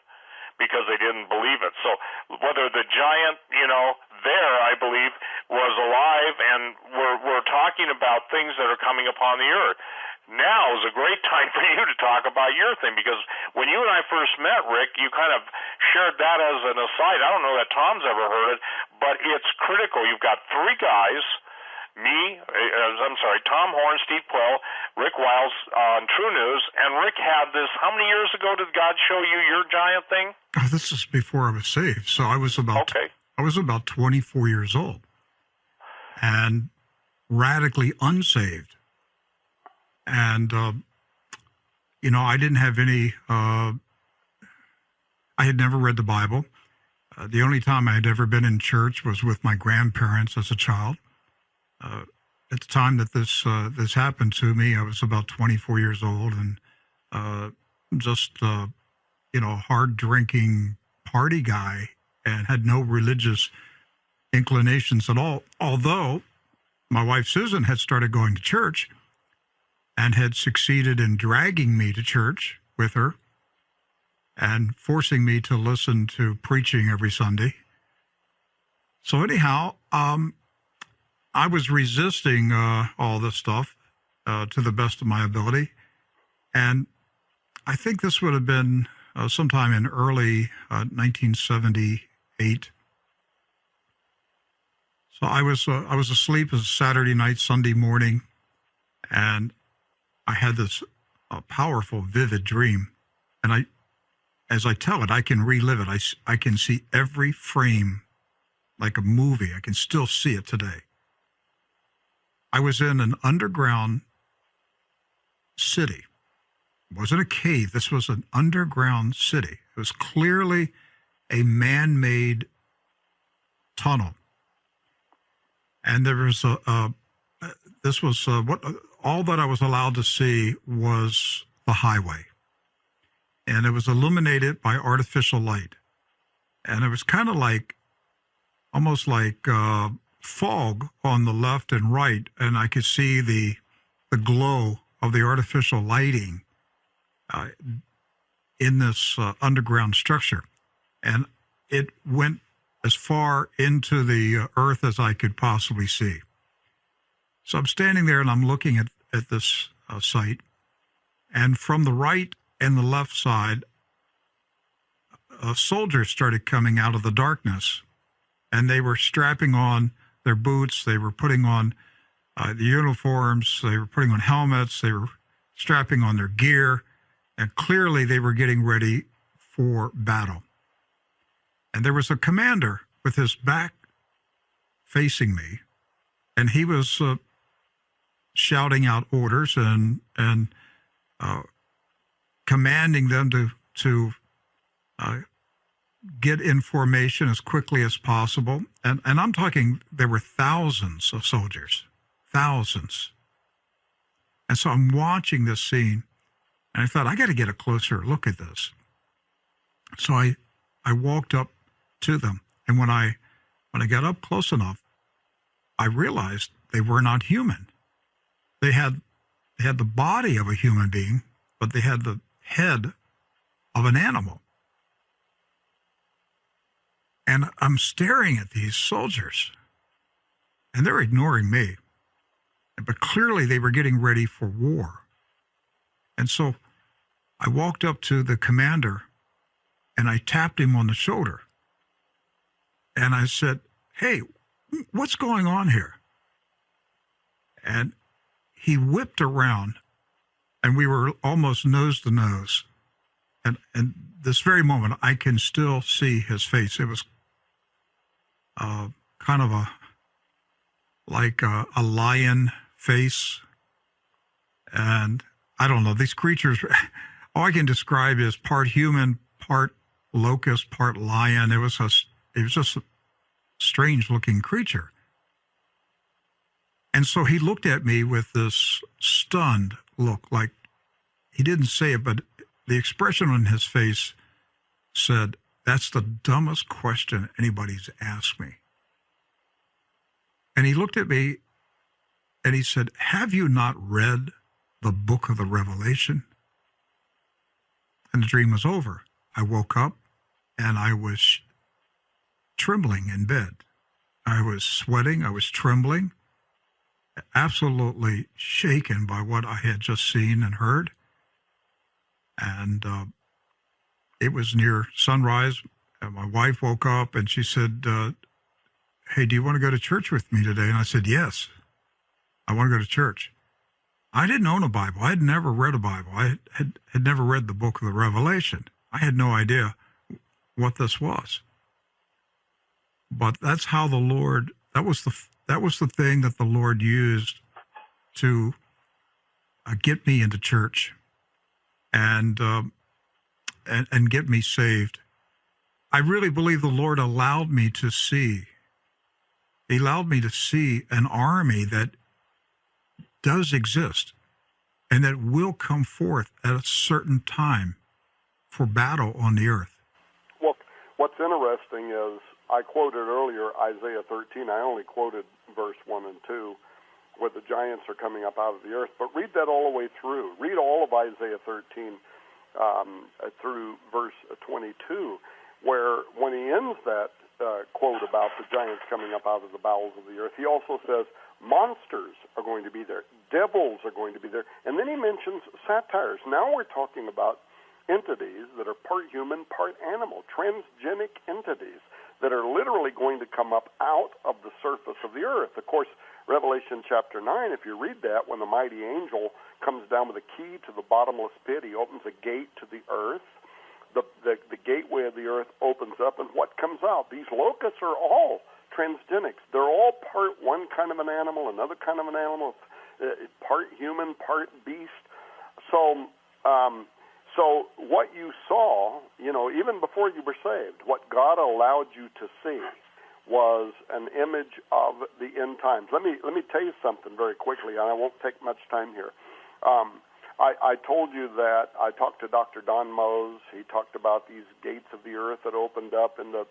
because they didn't believe it. So whether the giant, there, I believe, was alive, and we're talking about things that are coming upon the earth. Now is a great time for you to talk about your thing, because when you and I first met, Rick, you kind of shared that as an aside. I don't know that Tom's ever heard it, but it's critical. You've got three guys, Tom Horn, Steve Quell, Rick Wiles on True News, and Rick had this, how many years ago did God show you your giant thing? Oh, this is before I was saved, so I was about 24 years old and radically unsaved. And, I didn't have any, I had never read the Bible. The only time I had ever been in church was with my grandparents as a child. At the time that this happened to me, I was about 24 years old, and just hard-drinking party guy, and had no religious inclinations at all. Although my wife Susan had started going to church and had succeeded in dragging me to church with her and forcing me to listen to preaching every Sunday. So anyhow, I was resisting all this stuff to the best of my ability. And I think this would have been sometime in early 1978. So I was asleep. It was Saturday night, Sunday morning, and I had this powerful, vivid dream. And as I tell it, I can relive it. I can see every frame like a movie. I can still see it today. I was in an underground city. It wasn't a cave. This was an underground city. It was clearly a man-made tunnel. And there was all that I was allowed to see was the highway. And it was illuminated by artificial light. And it was kind of almost like fog on the left and right. And I could see the glow of the artificial lighting in this underground structure. And it went as far into the earth as I could possibly see. So I'm standing there and I'm looking at this site. And from the right and the left side, soldiers started coming out of the darkness. And they were strapping on their boots. They were putting on the uniforms. They were putting on helmets. They were strapping on their gear. And clearly they were getting ready for battle. And there was a commander with his back facing me. And he was shouting out orders and commanding them to get in formation as quickly as possible. And I'm talking, there were thousands of soldiers, thousands. And so I'm watching this scene, and I thought, I got to get a closer look at this. So I walked up to them, and when I got up close enough, I realized they were not human. They had the body of a human being, but they had the head of an animal. And I'm staring at these soldiers, and they're ignoring me. But clearly they were getting ready for war. And so I walked up to the commander, and I tapped him on the shoulder. And I said, "Hey, what's going on here?" And he whipped around, and we were almost nose to nose. And this very moment, I can still see his face. It was kind of like a lion face. And I don't know, these creatures, all I can describe is part human, part locust, part lion. It was just a strange looking creature. And so he looked at me with this stunned look, like he didn't say it, but the expression on his face said, "That's the dumbest question anybody's asked me." And he looked at me and he said, "Have you not read the book of the Revelation?" And the dream was over. I woke up and I was trembling in bed. I was sweating. I was trembling, absolutely shaken by what I had just seen and heard. And it was near sunrise. And my wife woke up and she said, "Hey, do you want to go to church with me today?" And I said, "Yes, I want to go to church." I didn't own a Bible. I had never read a Bible. I had never read the book of the Revelation. I had no idea what this was. But that's how the Lord, that was the thing that the Lord used to get me into church and get me saved. I really believe the Lord allowed me to see. He allowed me to see an army that does exist and that will come forth at a certain time for battle on the earth. Well, what's interesting is I quoted earlier Isaiah 13. I only quoted verse 1 and 2, where the giants are coming up out of the earth. But read that all the way through. Read all of Isaiah 13 through verse 22, where when he ends that quote about the giants coming up out of the bowels of the earth, he also says monsters are going to be there, devils are going to be there, and then he mentions satyrs. Now we're talking about entities that are part human, part animal, transgenic entities that are literally going to come up out of the surface of the earth. Of course, Revelation chapter 9, if you read that, when the mighty angel comes down with a key to the bottomless pit, he opens a gate to the earth. The gateway of the earth opens up, and what comes out? These locusts are all transgenics. They're all part one kind of an animal, another kind of an animal, part human, part beast. So So what you saw, even before you were saved, what God allowed you to see was an image of the end times. Let me tell you something very quickly, and I won't take much time here. I told you that I talked to Dr. Don Mose. He talked about these gates of the earth that opened up in the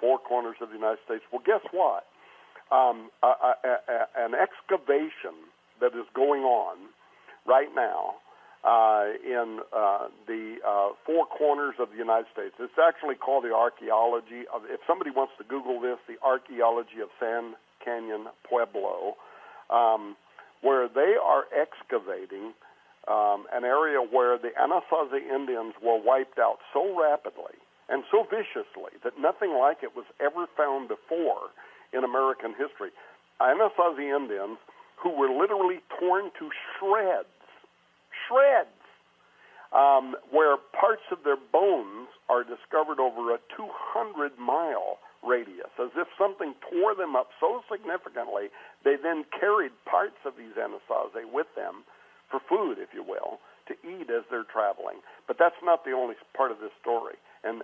four corners of the United States. Well, guess what? An excavation that is going on right now in the four corners of the United States. It's actually called the archaeology of, if somebody wants to Google this, the archaeology of San Canyon Pueblo, where they are excavating an area where the Anasazi Indians were wiped out so rapidly and so viciously that nothing like it was ever found before in American history. Anasazi Indians who were literally torn to shreds, where parts of their bones are discovered over a 200-mile radius, as if something tore them up so significantly, they then carried parts of these Anasazi with them for food, if you will, to eat as they're traveling. But that's not the only part of this story. And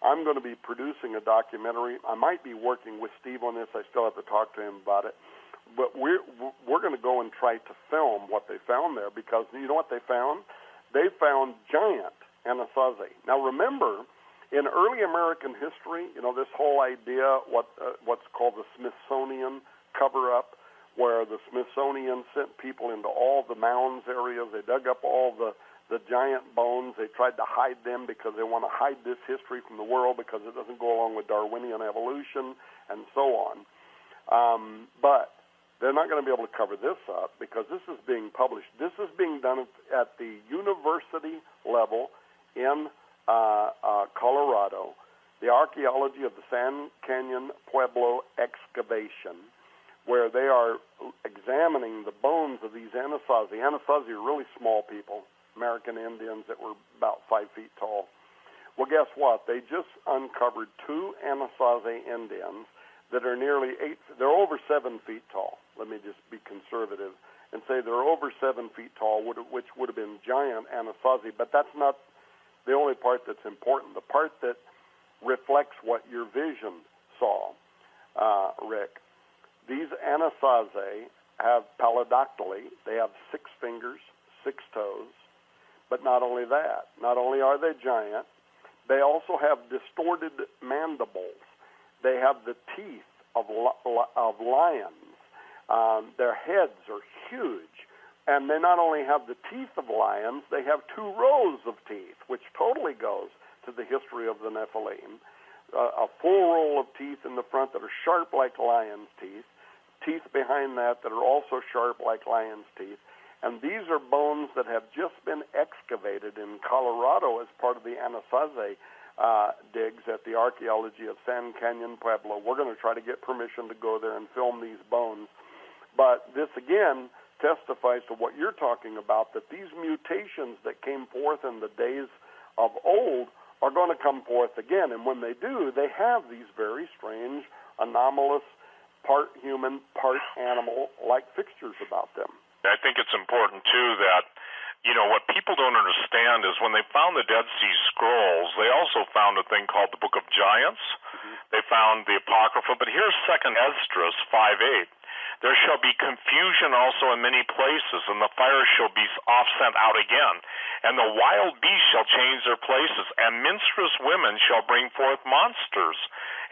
I'm going to be producing a documentary. I might be working with Steve on this. I still have to talk to him about it. But we're going to go and try to film what they found there, because you know what they found? They found giant Anasazi. Now remember, in early American history, this whole idea, what's called the Smithsonian cover-up, where the Smithsonian sent people into all the mounds areas. They dug up all the giant bones. They tried to hide them because they want to hide this history from the world because it doesn't go along with Darwinian evolution and so on. But they're not going to be able to cover this up because this is being published. This is being done at the university level in Colorado, the archaeology of the San Canyon Pueblo excavation, where they are examining the bones of these Anasazi. Anasazi are really small people, American Indians that were about 5 feet tall. Well, guess what? They just uncovered two Anasazi Indians that are they're over 7 feet tall. Let me just be conservative and say they're over 7 feet tall, which would have been giant Anasazi, but that's not the only part that's important. The part that reflects what your vision saw, Rick. These Anasazi have palladoctily. They have 6 fingers, 6 toes. But not only that, not only are they giant, they also have distorted mandibles. They have the teeth of lions. Their heads are huge. And they not only have the teeth of lions, they have 2 rows of teeth, which totally goes to the history of the Nephilim. A full row of teeth in the front that are sharp like lion's teeth, teeth behind that are also sharp like lion's teeth. And these are bones that have just been excavated in Colorado as part of the Anasazi digs at the archaeology of San Canyon Pueblo. We're going to try to get permission to go there and film these bones. But this, again, testifies to what you're talking about, that these mutations that came forth in the days of old are going to come forth again. And when they do, they have these very strange, anomalous, part human, part animal-like fixtures about them. I think it's important, too, that, what people don't understand is when they found the Dead Sea Scrolls, they also found a thing called the Book of Giants. Mm-hmm. They found the Apocrypha. But here's 2nd Esdras 5:8. There shall be confusion also in many places, and the fire shall be sent out again. And the wild beasts shall change their places, and minstrous women shall bring forth monsters.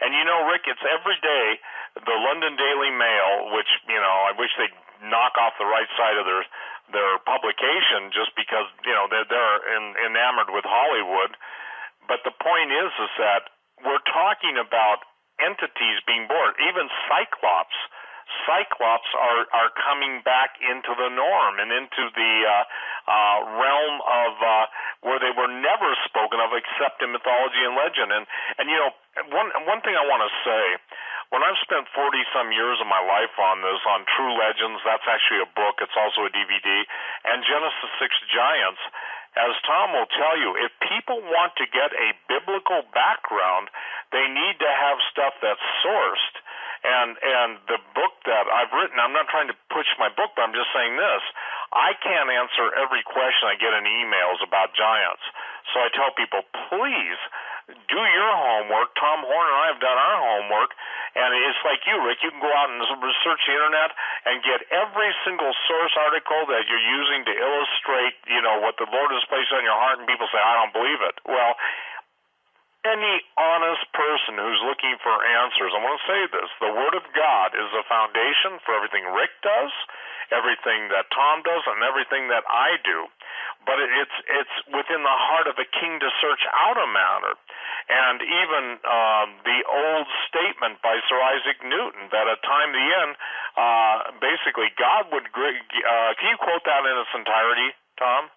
And Rick, it's every day the London Daily Mail, which, I wish they'd knock off the right side of their publication just because, they're enamored with Hollywood. But the point is that we're talking about entities being born, even Cyclops. Cyclops are coming back into the norm and into the realm of where they were never spoken of except in mythology and legend. And one thing I want to say, when I've spent 40-some years of my life on this, on True Legends, that's actually a book, it's also a DVD, and Genesis 6 Giants, as Tom will tell you, if people want to get a biblical background, they need to have stuff that's sourced. And the book that I've written, I'm not trying to push my book, but I'm just saying this. I can't answer every question I get in emails about giants. So I tell people, please do your homework. Tom Horn and I have done our homework, and it's like you, Rick. You can go out and research the internet and get every single source article that you're using to illustrate, what the Lord has placed on your heart, and people say, I don't believe it. Well, any honest person who's looking for answers, I want to say this, the Word of God is the foundation for everything Rick does, everything that Tom does, and everything that I do. But it's within the heart of a king to search out a matter. And even the old statement by Sir Isaac Newton that at time the end, basically God would, can you quote that in its entirety, Tom?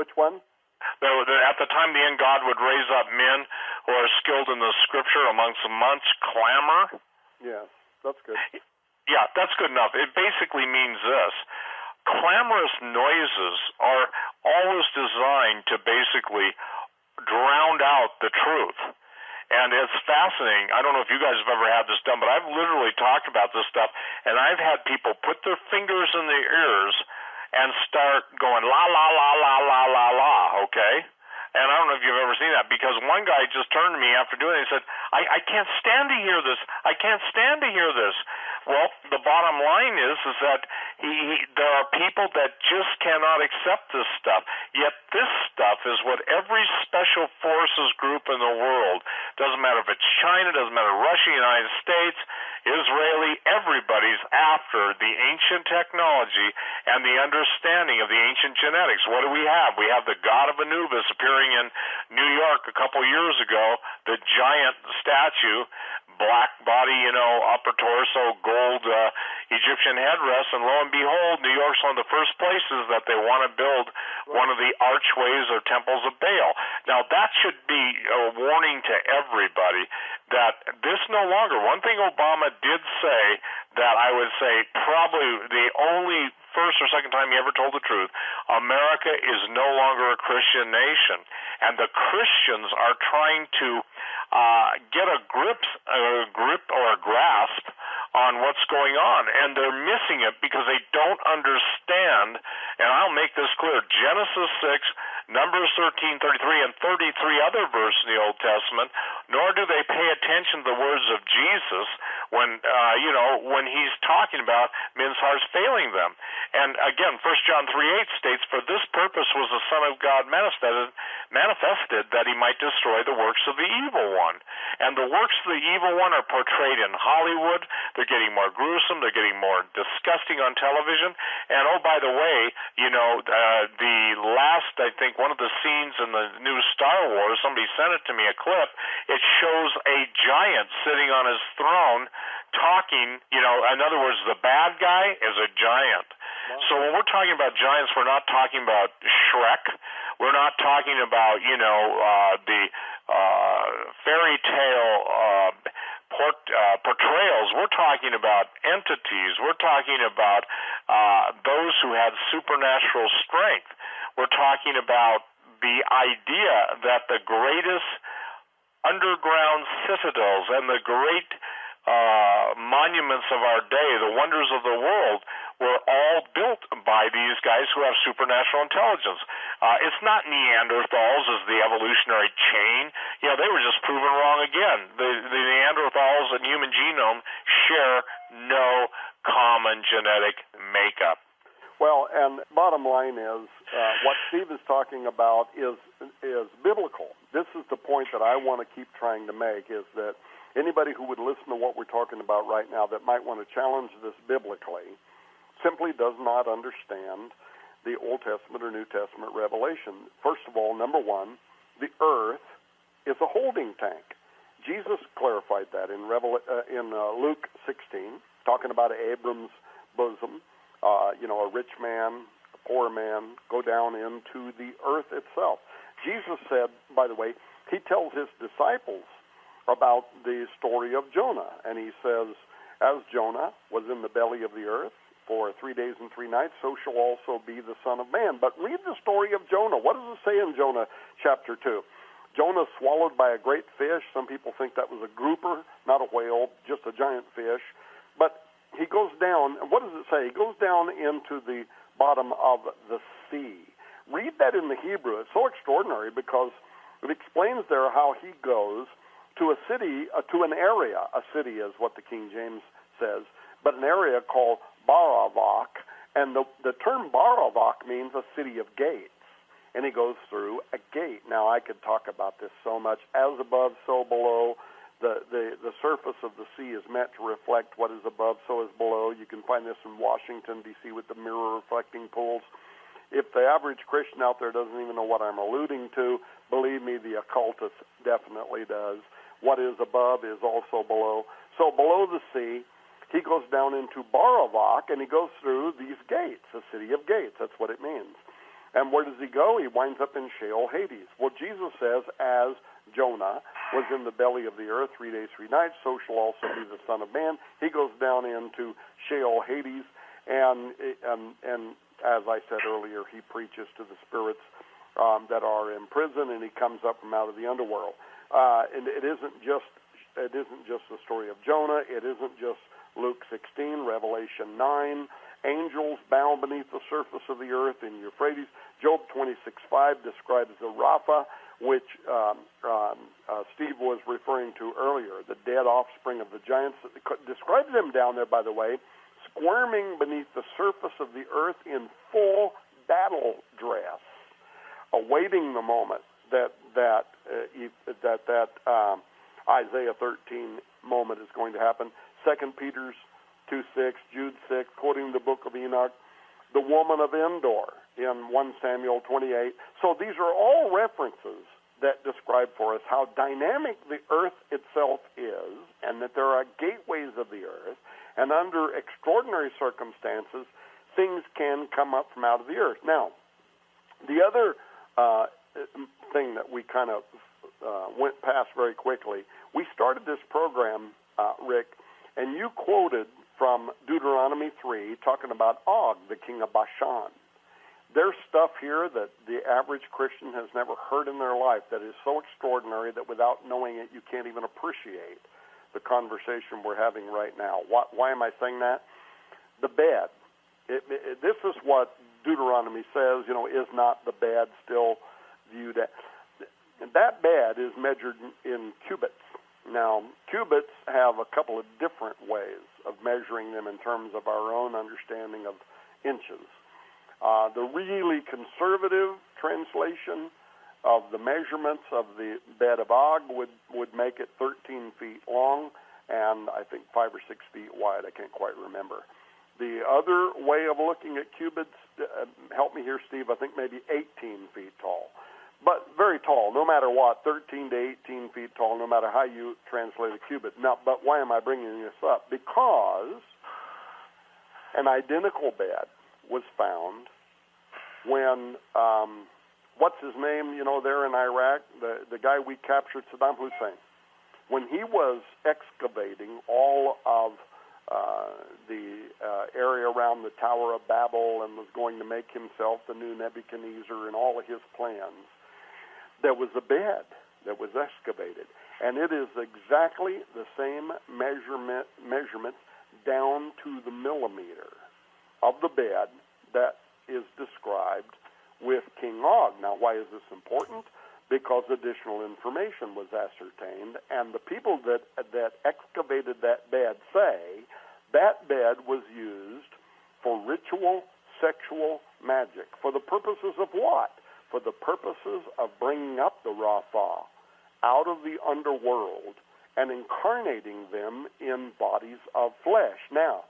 Which one? At the time the end, God would raise up men who are skilled in the Scripture amongst much clamor. Yes, that's good. Yeah, that's good enough. It basically means this. Clamorous noises are always designed to basically drown out the truth. And it's fascinating. I don't know if you guys have ever had this done, but I've literally talked about this stuff, and I've had people put their fingers in their ears and start going la la la la la la la, okay? And I don't know if you've ever seen that, because one guy just turned to me after doing it and said, I can't stand to hear this. I can't stand to hear this. Well, the bottom line is that there are people that just cannot accept this stuff. Yet this stuff is what every special forces group in the world, doesn't matter if it's China, doesn't matter Russia, United States, Israeli, everybody's after the ancient technology and the understanding of the ancient genetics. What do we have? We have the god of Anubis appearing in New York a couple years ago, the giant statue, black body, upper torso, gold Egyptian headdress, and lo and behold, New York's one of the first places that they want to build one of the archways or temples of Baal. Now, that should be a warning to everybody that this no longer, one thing Obama did say that I would say probably the only first or second time he ever told the truth, America is no longer a Christian nation. And the Christians are trying to get a grip or a grasp on what's going on, and they're missing it because they don't understand. And I'll make this clear: Genesis 6, Numbers 13, 33, and 33 other verses in the Old Testament. Nor do they pay attention to the words of Jesus when he's talking about men's hearts failing them. And again, 1 John 3:8 states, "For this purpose was the Son of God manifested that he might destroy the works of the evil one." And the works of the evil one are portrayed in Hollywood. They're getting more gruesome. They're getting more disgusting on television. And oh, by the way, the last, I think, one of the scenes in the new Star Wars, somebody sent it to me, a clip, it shows a giant sitting on his throne talking, in other words, the bad guy is a giant. Wow. So when we're talking about giants, we're not talking about Shrek. We're not talking about, the fairy tale portrayals. We're talking about entities. We're talking about those who had supernatural strength. We're talking about the idea that the greatest underground citadels and the great monuments of our day, the wonders of the world, were all built by these guys who have supernatural intelligence. It's not Neanderthals as the evolutionary chain. They were just proven wrong again. The Neanderthals and human genome share no common genetic makeup. Well, and bottom line is, what Steve is talking about is biblical. This is the point that I want to keep trying to make, is that anybody who would listen to what we're talking about right now that might want to challenge this biblically simply does not understand the Old Testament or New Testament revelation. First of all, number one, the earth is a holding tank. Jesus clarified that in Luke 16, talking about Abram's bosom. A rich man, a poor man, go down into the earth itself. Jesus said, by the way, he tells his disciples about the story of Jonah, and he says, as Jonah was in the belly of the earth for 3 days and 3 nights, so shall also be the Son of Man. But read the story of Jonah. What does it say in Jonah chapter 2? Jonah swallowed by a great fish. Some people think that was a grouper, not a whale, just a giant fish. But he goes down, and what does it say? He goes down into the bottom of the sea. Read that in the Hebrew. It's so extraordinary because it explains there how he goes to a city, to an area. A city is what the King James says, but an area called Baravak. And the term Baravak means a city of gates. And he goes through a gate. Now, I could talk about this so much. As above, so below. The surface of the sea is meant to reflect what is above, so is below. You can find this in Washington, D.C. with the mirror-reflecting pools. If the average Christian out there doesn't even know what I'm alluding to, believe me, the occultist definitely does. What is above is also below. So below the sea, he goes down into Baravak, and he goes through these gates, a city of gates. That's what it means. And where does he go? He winds up in Sheol, Hades. Well, Jesus says, as Jonah was in the belly of the earth 3 days, 3 nights, so shall also be the Son of Man. He goes down into Sheol, Hades, and as I said earlier, he preaches to the spirits that are in prison, and he comes up from out of the underworld. And it isn't just the story of Jonah. It isn't just Luke 16, Revelation 9. Angels bound beneath the surface of the earth in Euphrates. Job 26:5 describes the Rapha, which Steve was referring to earlier, the dead offspring of the giants. It describes them down there, by the way, squirming beneath the surface of the earth in full battle dress, awaiting the moment that Isaiah 13 moment is going to happen. 2 Peter's 2:6, Jude 6, quoting the book of Enoch, the woman of Endor in 1 Samuel 28. So these are all references that describe for us how dynamic the earth itself is, and that there are gateways of the earth, and under extraordinary circumstances, things can come up from out of the earth. Now, the other thing that we kind of went past very quickly, we started this program, Rick, and you quoted from Deuteronomy 3, talking about Og, the king of Bashan. There's stuff here that the average Christian has never heard in their life that is so extraordinary that without knowing it, you can't even appreciate the conversation we're having right now. Why am I saying that? The bed. This is what Deuteronomy says, is not the bed still viewed as. And that bed is measured in cubits. Now, cubits have a couple of different ways of measuring them in terms of our own understanding of inches. The really conservative translation of the measurements of the bed of Og would make it 13 feet long and I think 5 or 6 feet wide. I can't quite remember. The other way of looking at cubits, help me here, Steve, I think maybe 18 feet tall. But very tall, no matter what, 13 to 18 feet tall, no matter how you translate a cubit. Now, but why am I bringing this up? Because an identical bed was found when, what's his name, there in Iraq, the guy we captured, Saddam Hussein. When he was excavating all of the area around the Tower of Babel and was going to make himself the new Nebuchadnezzar and all of his plans, there was a bed that was excavated, and it is exactly the same measurement down to the millimeter of the bed that is described with King Og. Now, why is this important? Because additional information was ascertained, and the people that excavated that bed say that bed was used for ritual sexual magic. For the purposes of what? For the purposes of bringing up the Rapha out of the underworld and incarnating them in bodies of flesh. Now,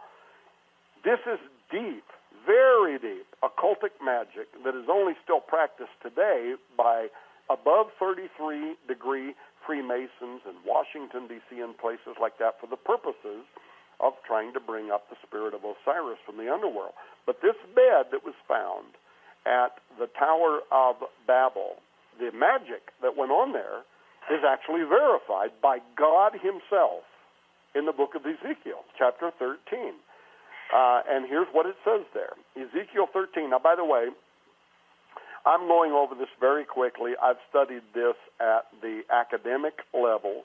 this is deep, very deep, occultic magic that is only still practiced today by above 33-degree Freemasons in Washington, D.C., and places like that for the purposes of trying to bring up the spirit of Osiris from the underworld. But this bed that was found at the Tower of Babel, the magic that went on there is actually verified by God himself in the book of Ezekiel, chapter 13. And here's what it says there. Ezekiel 13. Now, by the way, I'm going over this very quickly. I've studied this at the academic level,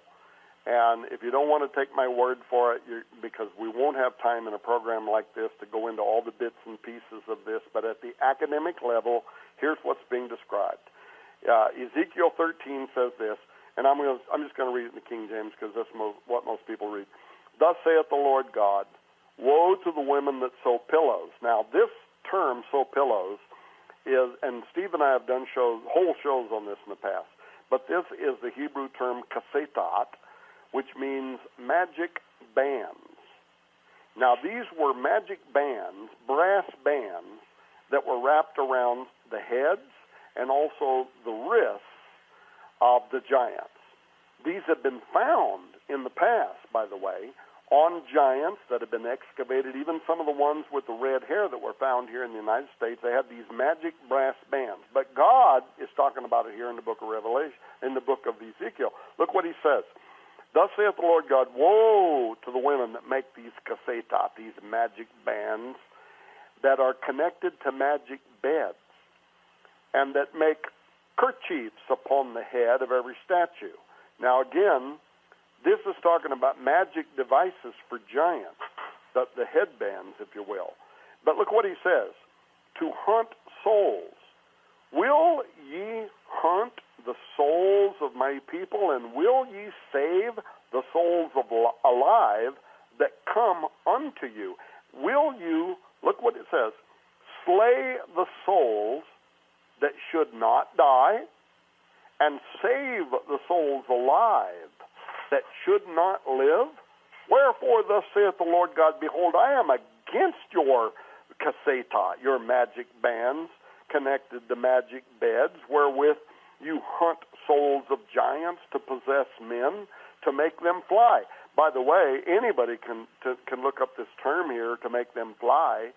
And if you don't want to take my word for it, because we won't have time in a program like this to go into all the bits and pieces of this, but at the academic level, here's what's being described. Ezekiel 13 says this, and I'm just going to read it in the King James because that's what most people read. Thus saith the Lord God, woe to the women that sew pillows. Now, this term, sew pillows, is, and Steve and I have done whole shows on this in the past, but this is the Hebrew term kasetat, which means magic bands. Now, these were magic bands, brass bands, that were wrapped around the heads and also the wrists of the giants. These have been found in the past, by the way, on giants that have been excavated, even some of the ones with the red hair that were found here in the United States. They have these magic brass bands. But God is talking about it here in the book of Revelation, in the book of Ezekiel. Look what he says. Thus saith the Lord God, woe to the women that make these kasetat, these magic bands, that are connected to magic beds, and that make kerchiefs upon the head of every statue. Now again, this is talking about magic devices for giants, the headbands, if you will. But look what he says, to hunt souls. Will ye hunt the souls of my people, and will ye save the souls of alive that come unto you? Will you, look what it says, slay the souls that should not die, and save the souls alive that should not live? Wherefore thus saith the Lord God, behold, I am against your kasetat, your magic bands, connected to magic beds, wherewith you hunt souls of giants to possess men, to make them fly. By the way, anybody can look up this term here, to make them fly,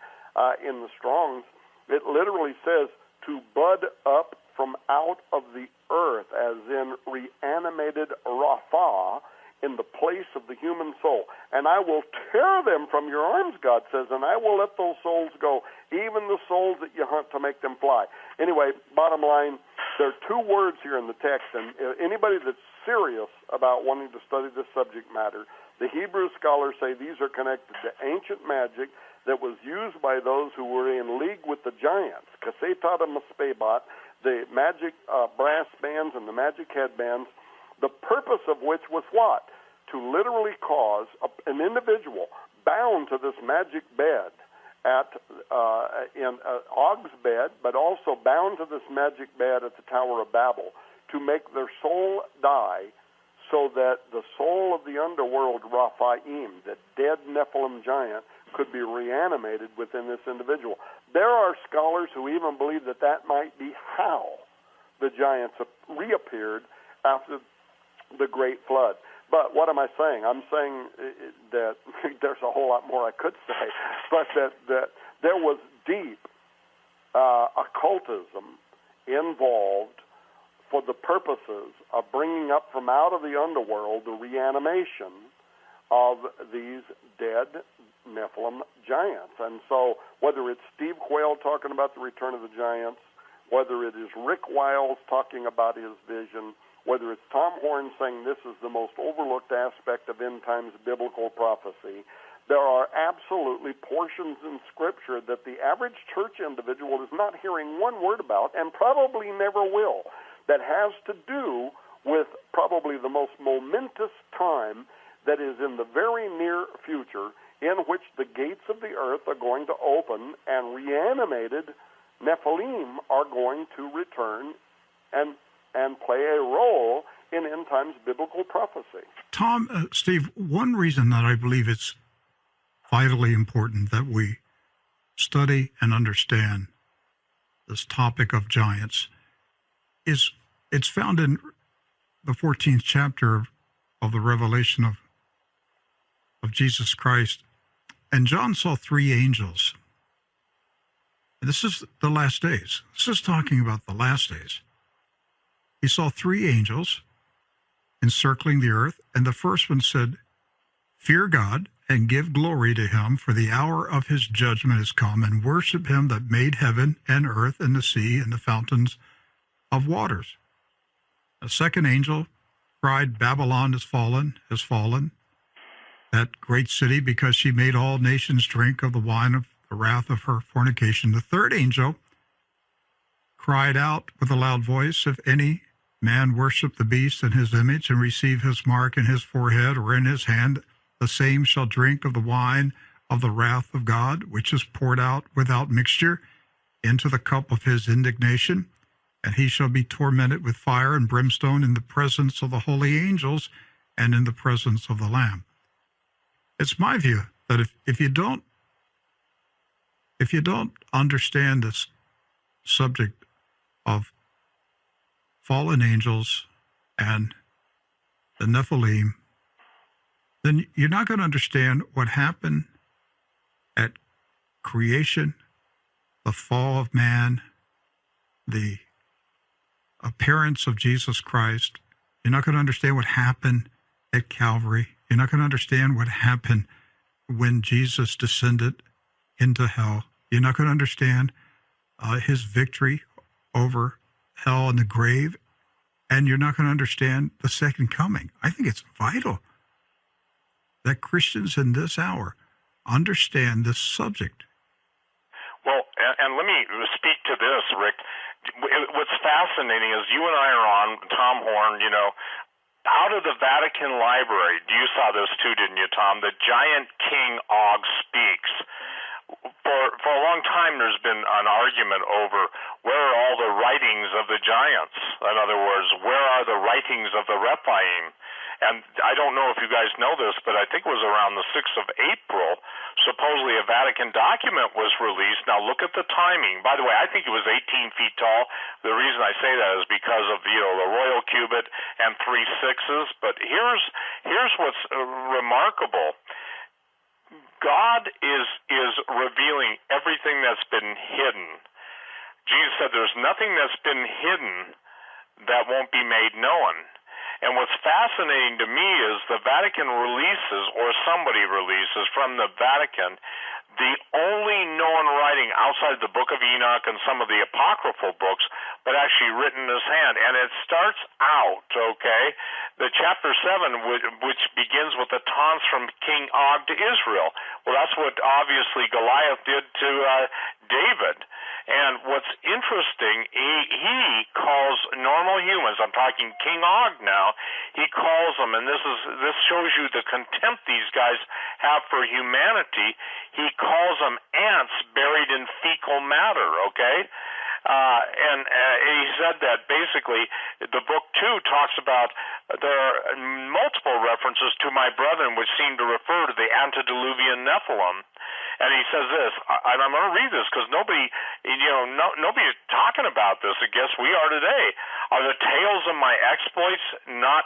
in the Strong's. It literally says to bud up from out of the earth, as in reanimated Rapha, in the place of the human soul. And I will tear them from your arms, God says, and I will let those souls go, even the souls that you hunt to make them fly. Anyway, bottom line, there are two words here in the text, and anybody that's serious about wanting to study this subject matter, the Hebrew scholars say these are connected to ancient magic that was used by those who were in league with the giants, kasetat and maspebat, the magic brass bands and the magic headbands, the purpose of which was what? To literally cause an individual bound to this magic bed in Og's bed, but also bound to this magic bed at the Tower of Babel, to make their soul die, so that the soul of the underworld, Raphaim, the dead Nephilim giant, could be reanimated within this individual. There are scholars who even believe that that might be how the giants reappeared after the Great Flood. But what am I saying? I'm saying that there's a whole lot more I could say, but that there was deep occultism involved for the purposes of bringing up from out of the underworld the reanimation of these dead Nephilim giants. And so whether it's Steve Quayle talking about the return of the giants, whether it is Rick Wiles talking about his vision, whether it's Tom Horn saying this is the most overlooked aspect of end times biblical prophecy, there are absolutely portions in Scripture that the average church individual is not hearing one word about, and probably never will, that has to do with probably the most momentous time that is in the very near future, in which the gates of the earth are going to open and reanimated Nephilim are going to return and play a role in end times biblical prophecy. Tom, Steve, one reason that I believe it's vitally important that we study and understand this topic of giants is it's found in the 14th chapter of the Revelation of Jesus Christ. And John saw three angels. This is the last days. This is talking about the last days. He saw three angels encircling the earth, and the first one said, "Fear God and give glory to him, for the hour of his judgment is come, and worship him that made heaven and earth and the sea and the fountains of waters." A second angel cried, Babylon has fallen, that great city, because she made all nations drink of the wine of the wrath of her fornication. The third angel cried out with a loud voice, if any man worship the beast in his image and receive his mark in his forehead or in his hand, the same shall drink of the wine of the wrath of God, which is poured out without mixture into the cup of his indignation, and he shall be tormented with fire and brimstone in the presence of the holy angels and in the presence of the Lamb. It's my view that if you don't understand this subject of fallen angels and the Nephilim, then you're not going to understand what happened at creation, the fall of man, the appearance of Jesus Christ. You're not going to understand what happened at Calvary. You're not going to understand what happened when Jesus descended into hell. You're not going to understand his victory over hell and the grave. And you're not going to understand the second coming. I think it's vital that Christians in this hour understand this subject. Well, and let me speak to this, Rick. What's fascinating is you and I are on, Tom Horn, out of the Vatican Library. You saw this too, didn't you, Tom? The giant King Og speaks. For a long time, there's been an argument over where are all the writings of the giants. In other words, where are the writings of the Rephaim? And I don't know if you guys know this, but I think it was around the 6th of April, supposedly a Vatican document was released. Now look at the timing. By the way, I think it was 18 feet tall. The reason I say that is because of, the royal cubit and 3 sixes. But here's what's remarkable. God is revealing everything that's been hidden. Jesus said there's nothing that's been hidden that won't be made known. And what's fascinating to me is the Vatican releases, or somebody releases from the Vatican, the only known writing outside the Book of Enoch and some of the apocryphal books, but actually written in his hand. And it starts out, the chapter 7, which begins with the taunts from King Og to Israel. Well, that's what obviously Goliath did to David. And what's interesting, he calls normal humans, I'm talking King Og now, he calls them, and this shows you the contempt these guys have for humanity, he calls them ants buried in fecal matter, and he said that basically the book 2 talks about there are multiple references to my brethren which seem to refer to the antediluvian Nephilim. And he says this, and I'm going to read this because nobody's talking about this. I guess we are today. Are the tales of my exploits not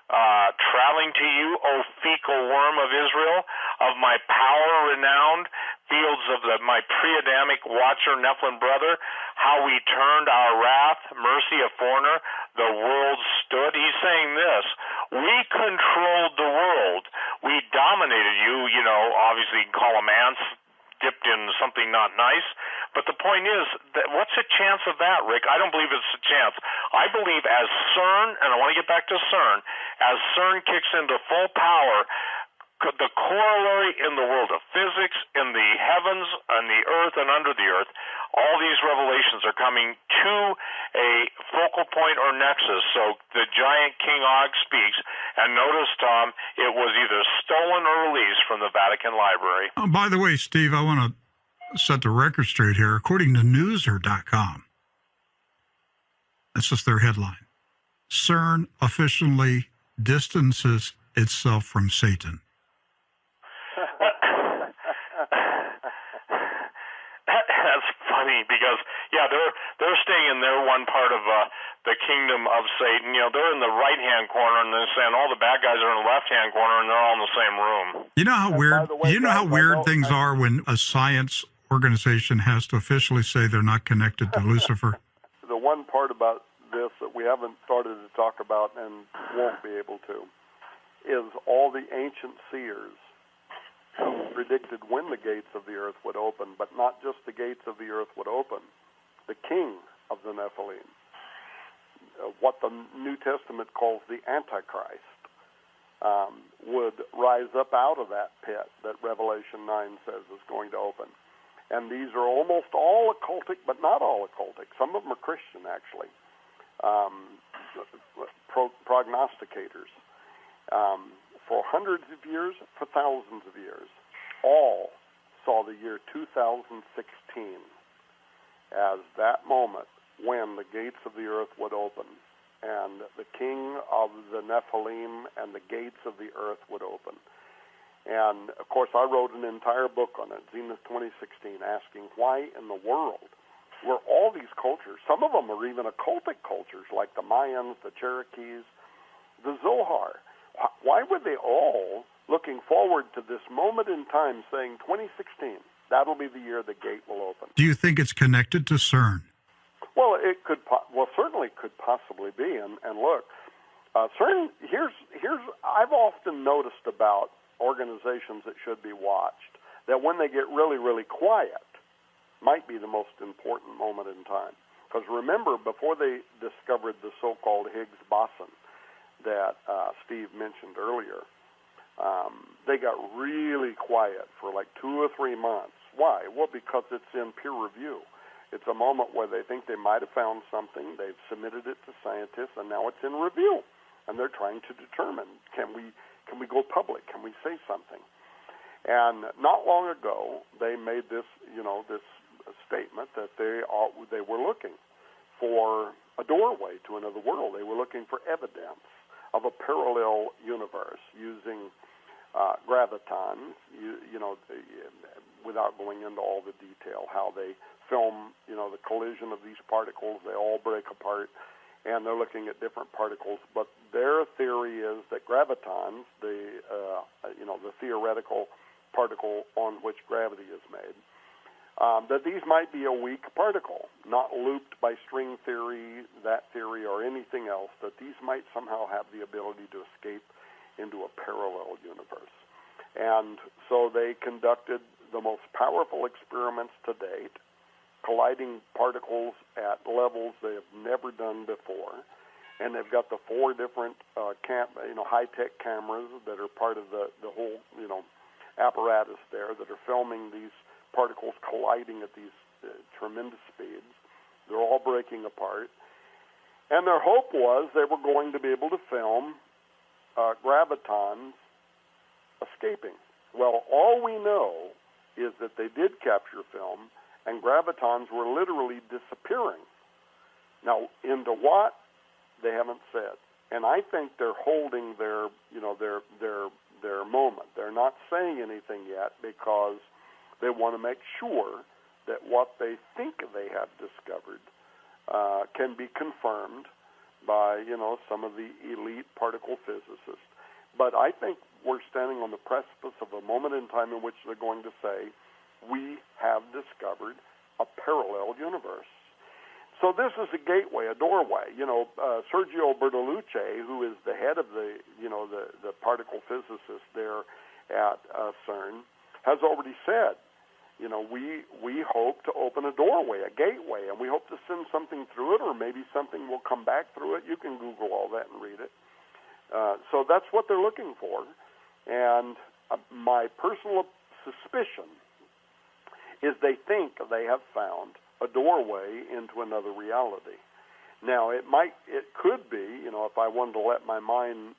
traveling to you, O fecal worm of Israel, of my power renowned, fields of my pre-Adamic watcher Nephilim brother, how we turned our wrath, mercy of foreigner, the world stood? He's saying this, we controlled the world, we dominated you, obviously you can call them ants, dipped in something not nice, but the point is, that what's the chance of that, Rick? I don't believe it's a chance. I believe as CERN, and I want to get back to CERN, as CERN kicks into full power, the corollary in the world of physics, in the heavens, on the earth, and under the earth, all these revelations are coming to a focal point or nexus. So the giant King Og speaks, and notice, Tom, it was either stolen or released from the Vatican Library. Oh, by the way, Steve, I want to set the record straight here. According to Newser.com, that's just their headline, CERN officially distances itself from Satan. That's funny because, they're staying in their one part of the kingdom of Satan. They're in the right-hand corner, and they're saying all the bad guys are in the left-hand corner, and they're all in the same room. You know how weird? How weird things are when a science organization has to officially say they're not connected to Lucifer. The one part about this that we haven't started to talk about and won't be able to is all the ancient seers who predicted when the gates of the earth would open, but not just the gates of the earth would open, the king of the Nephilim. what the New Testament calls the Antichrist, would rise up out of that pit that Revelation 9 says is going to open. And these are almost all occultic, but not all occultic. Some of them are Christian, actually, prognosticators. For hundreds of years, for thousands of years, all saw the year 2016 as that moment when the gates of the earth would open and the king of the Nephilim and the gates of the earth would open. And, of course, I wrote an entire book on it, Zenith 2016, asking why in the world were all these cultures, some of them are even occultic cultures like the Mayans, the Cherokees, the Zohar. Why were they all looking forward to this moment in time saying 2016, that'll be the year the gate will open? Do you think it's connected to CERN? Well, it could. Well, certainly could possibly be. And look, CERN. Here's. I've often noticed about organizations that should be watched that when they get really, really quiet, might be the most important moment in time. Because remember, before they discovered the so-called Higgs boson that Steve mentioned earlier, they got really quiet for like 2 or 3 months. Why? Well, because it's in peer review. It's a moment where they think they might have found something. They've submitted it to scientists, and now it's in review. And they're trying to determine, can we go public? Can we say something? And not long ago, they made this statement that they were looking for a doorway to another world. They were looking for evidence of a parallel universe using gravitons, without going into all the detail, how they film, the collision of these particles. They all break apart, and they're looking at different particles. But their theory is that gravitons, the theoretical particle on which gravity is made, that these might be a weak particle, not looped by string theory, that theory, or anything else, that these might somehow have the ability to escape into a parallel universe. And so they conducted the most powerful experiments to date, colliding particles at levels they have never done before. And they've got the 4 different high-tech cameras that are part of the whole apparatus there that are filming these particles colliding at these tremendous speeds. They're all breaking apart. And their hope was they were going to be able to film gravitons escaping. Well, all we know is that they did capture film, and gravitons were literally disappearing. Now, into what? They haven't said. And I think they're holding their moment. They're not saying anything yet because they want to make sure that what they think they have discovered can be confirmed by, some of the elite particle physicists. But I think we're standing on the precipice of a moment in time in which they're going to say, we have discovered a parallel universe. So this is a gateway, a doorway. Sergio Bertolucci, who is the head of the particle physicist there at CERN, has already said, we hope to open a doorway, a gateway, and we hope to send something through it, or maybe something will come back through it. You can Google all that and read it. So that's what they're looking for. And my personal suspicion is they think they have found a doorway into another reality. Now, it could be, if I wanted to let my mind,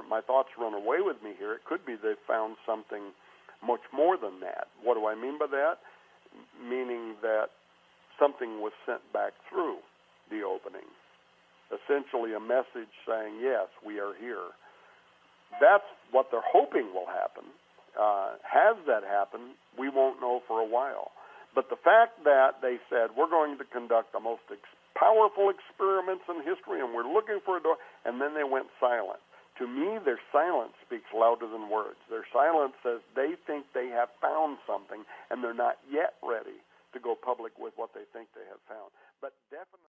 my thoughts run away with me here, it could be they found something much more than that. What do I mean by that? Meaning that something was sent back through the opening. Essentially a message saying, yes, we are here. That's what they're hoping will happen. Has that happened? We won't know for a while. But the fact that they said, we're going to conduct the most powerful experiments in history, and we're looking for a door, and then they went silent. To me, their silence speaks louder than words. Their silence says they think they have found something, and they're not yet ready to go public with what they think they have found. But definitely.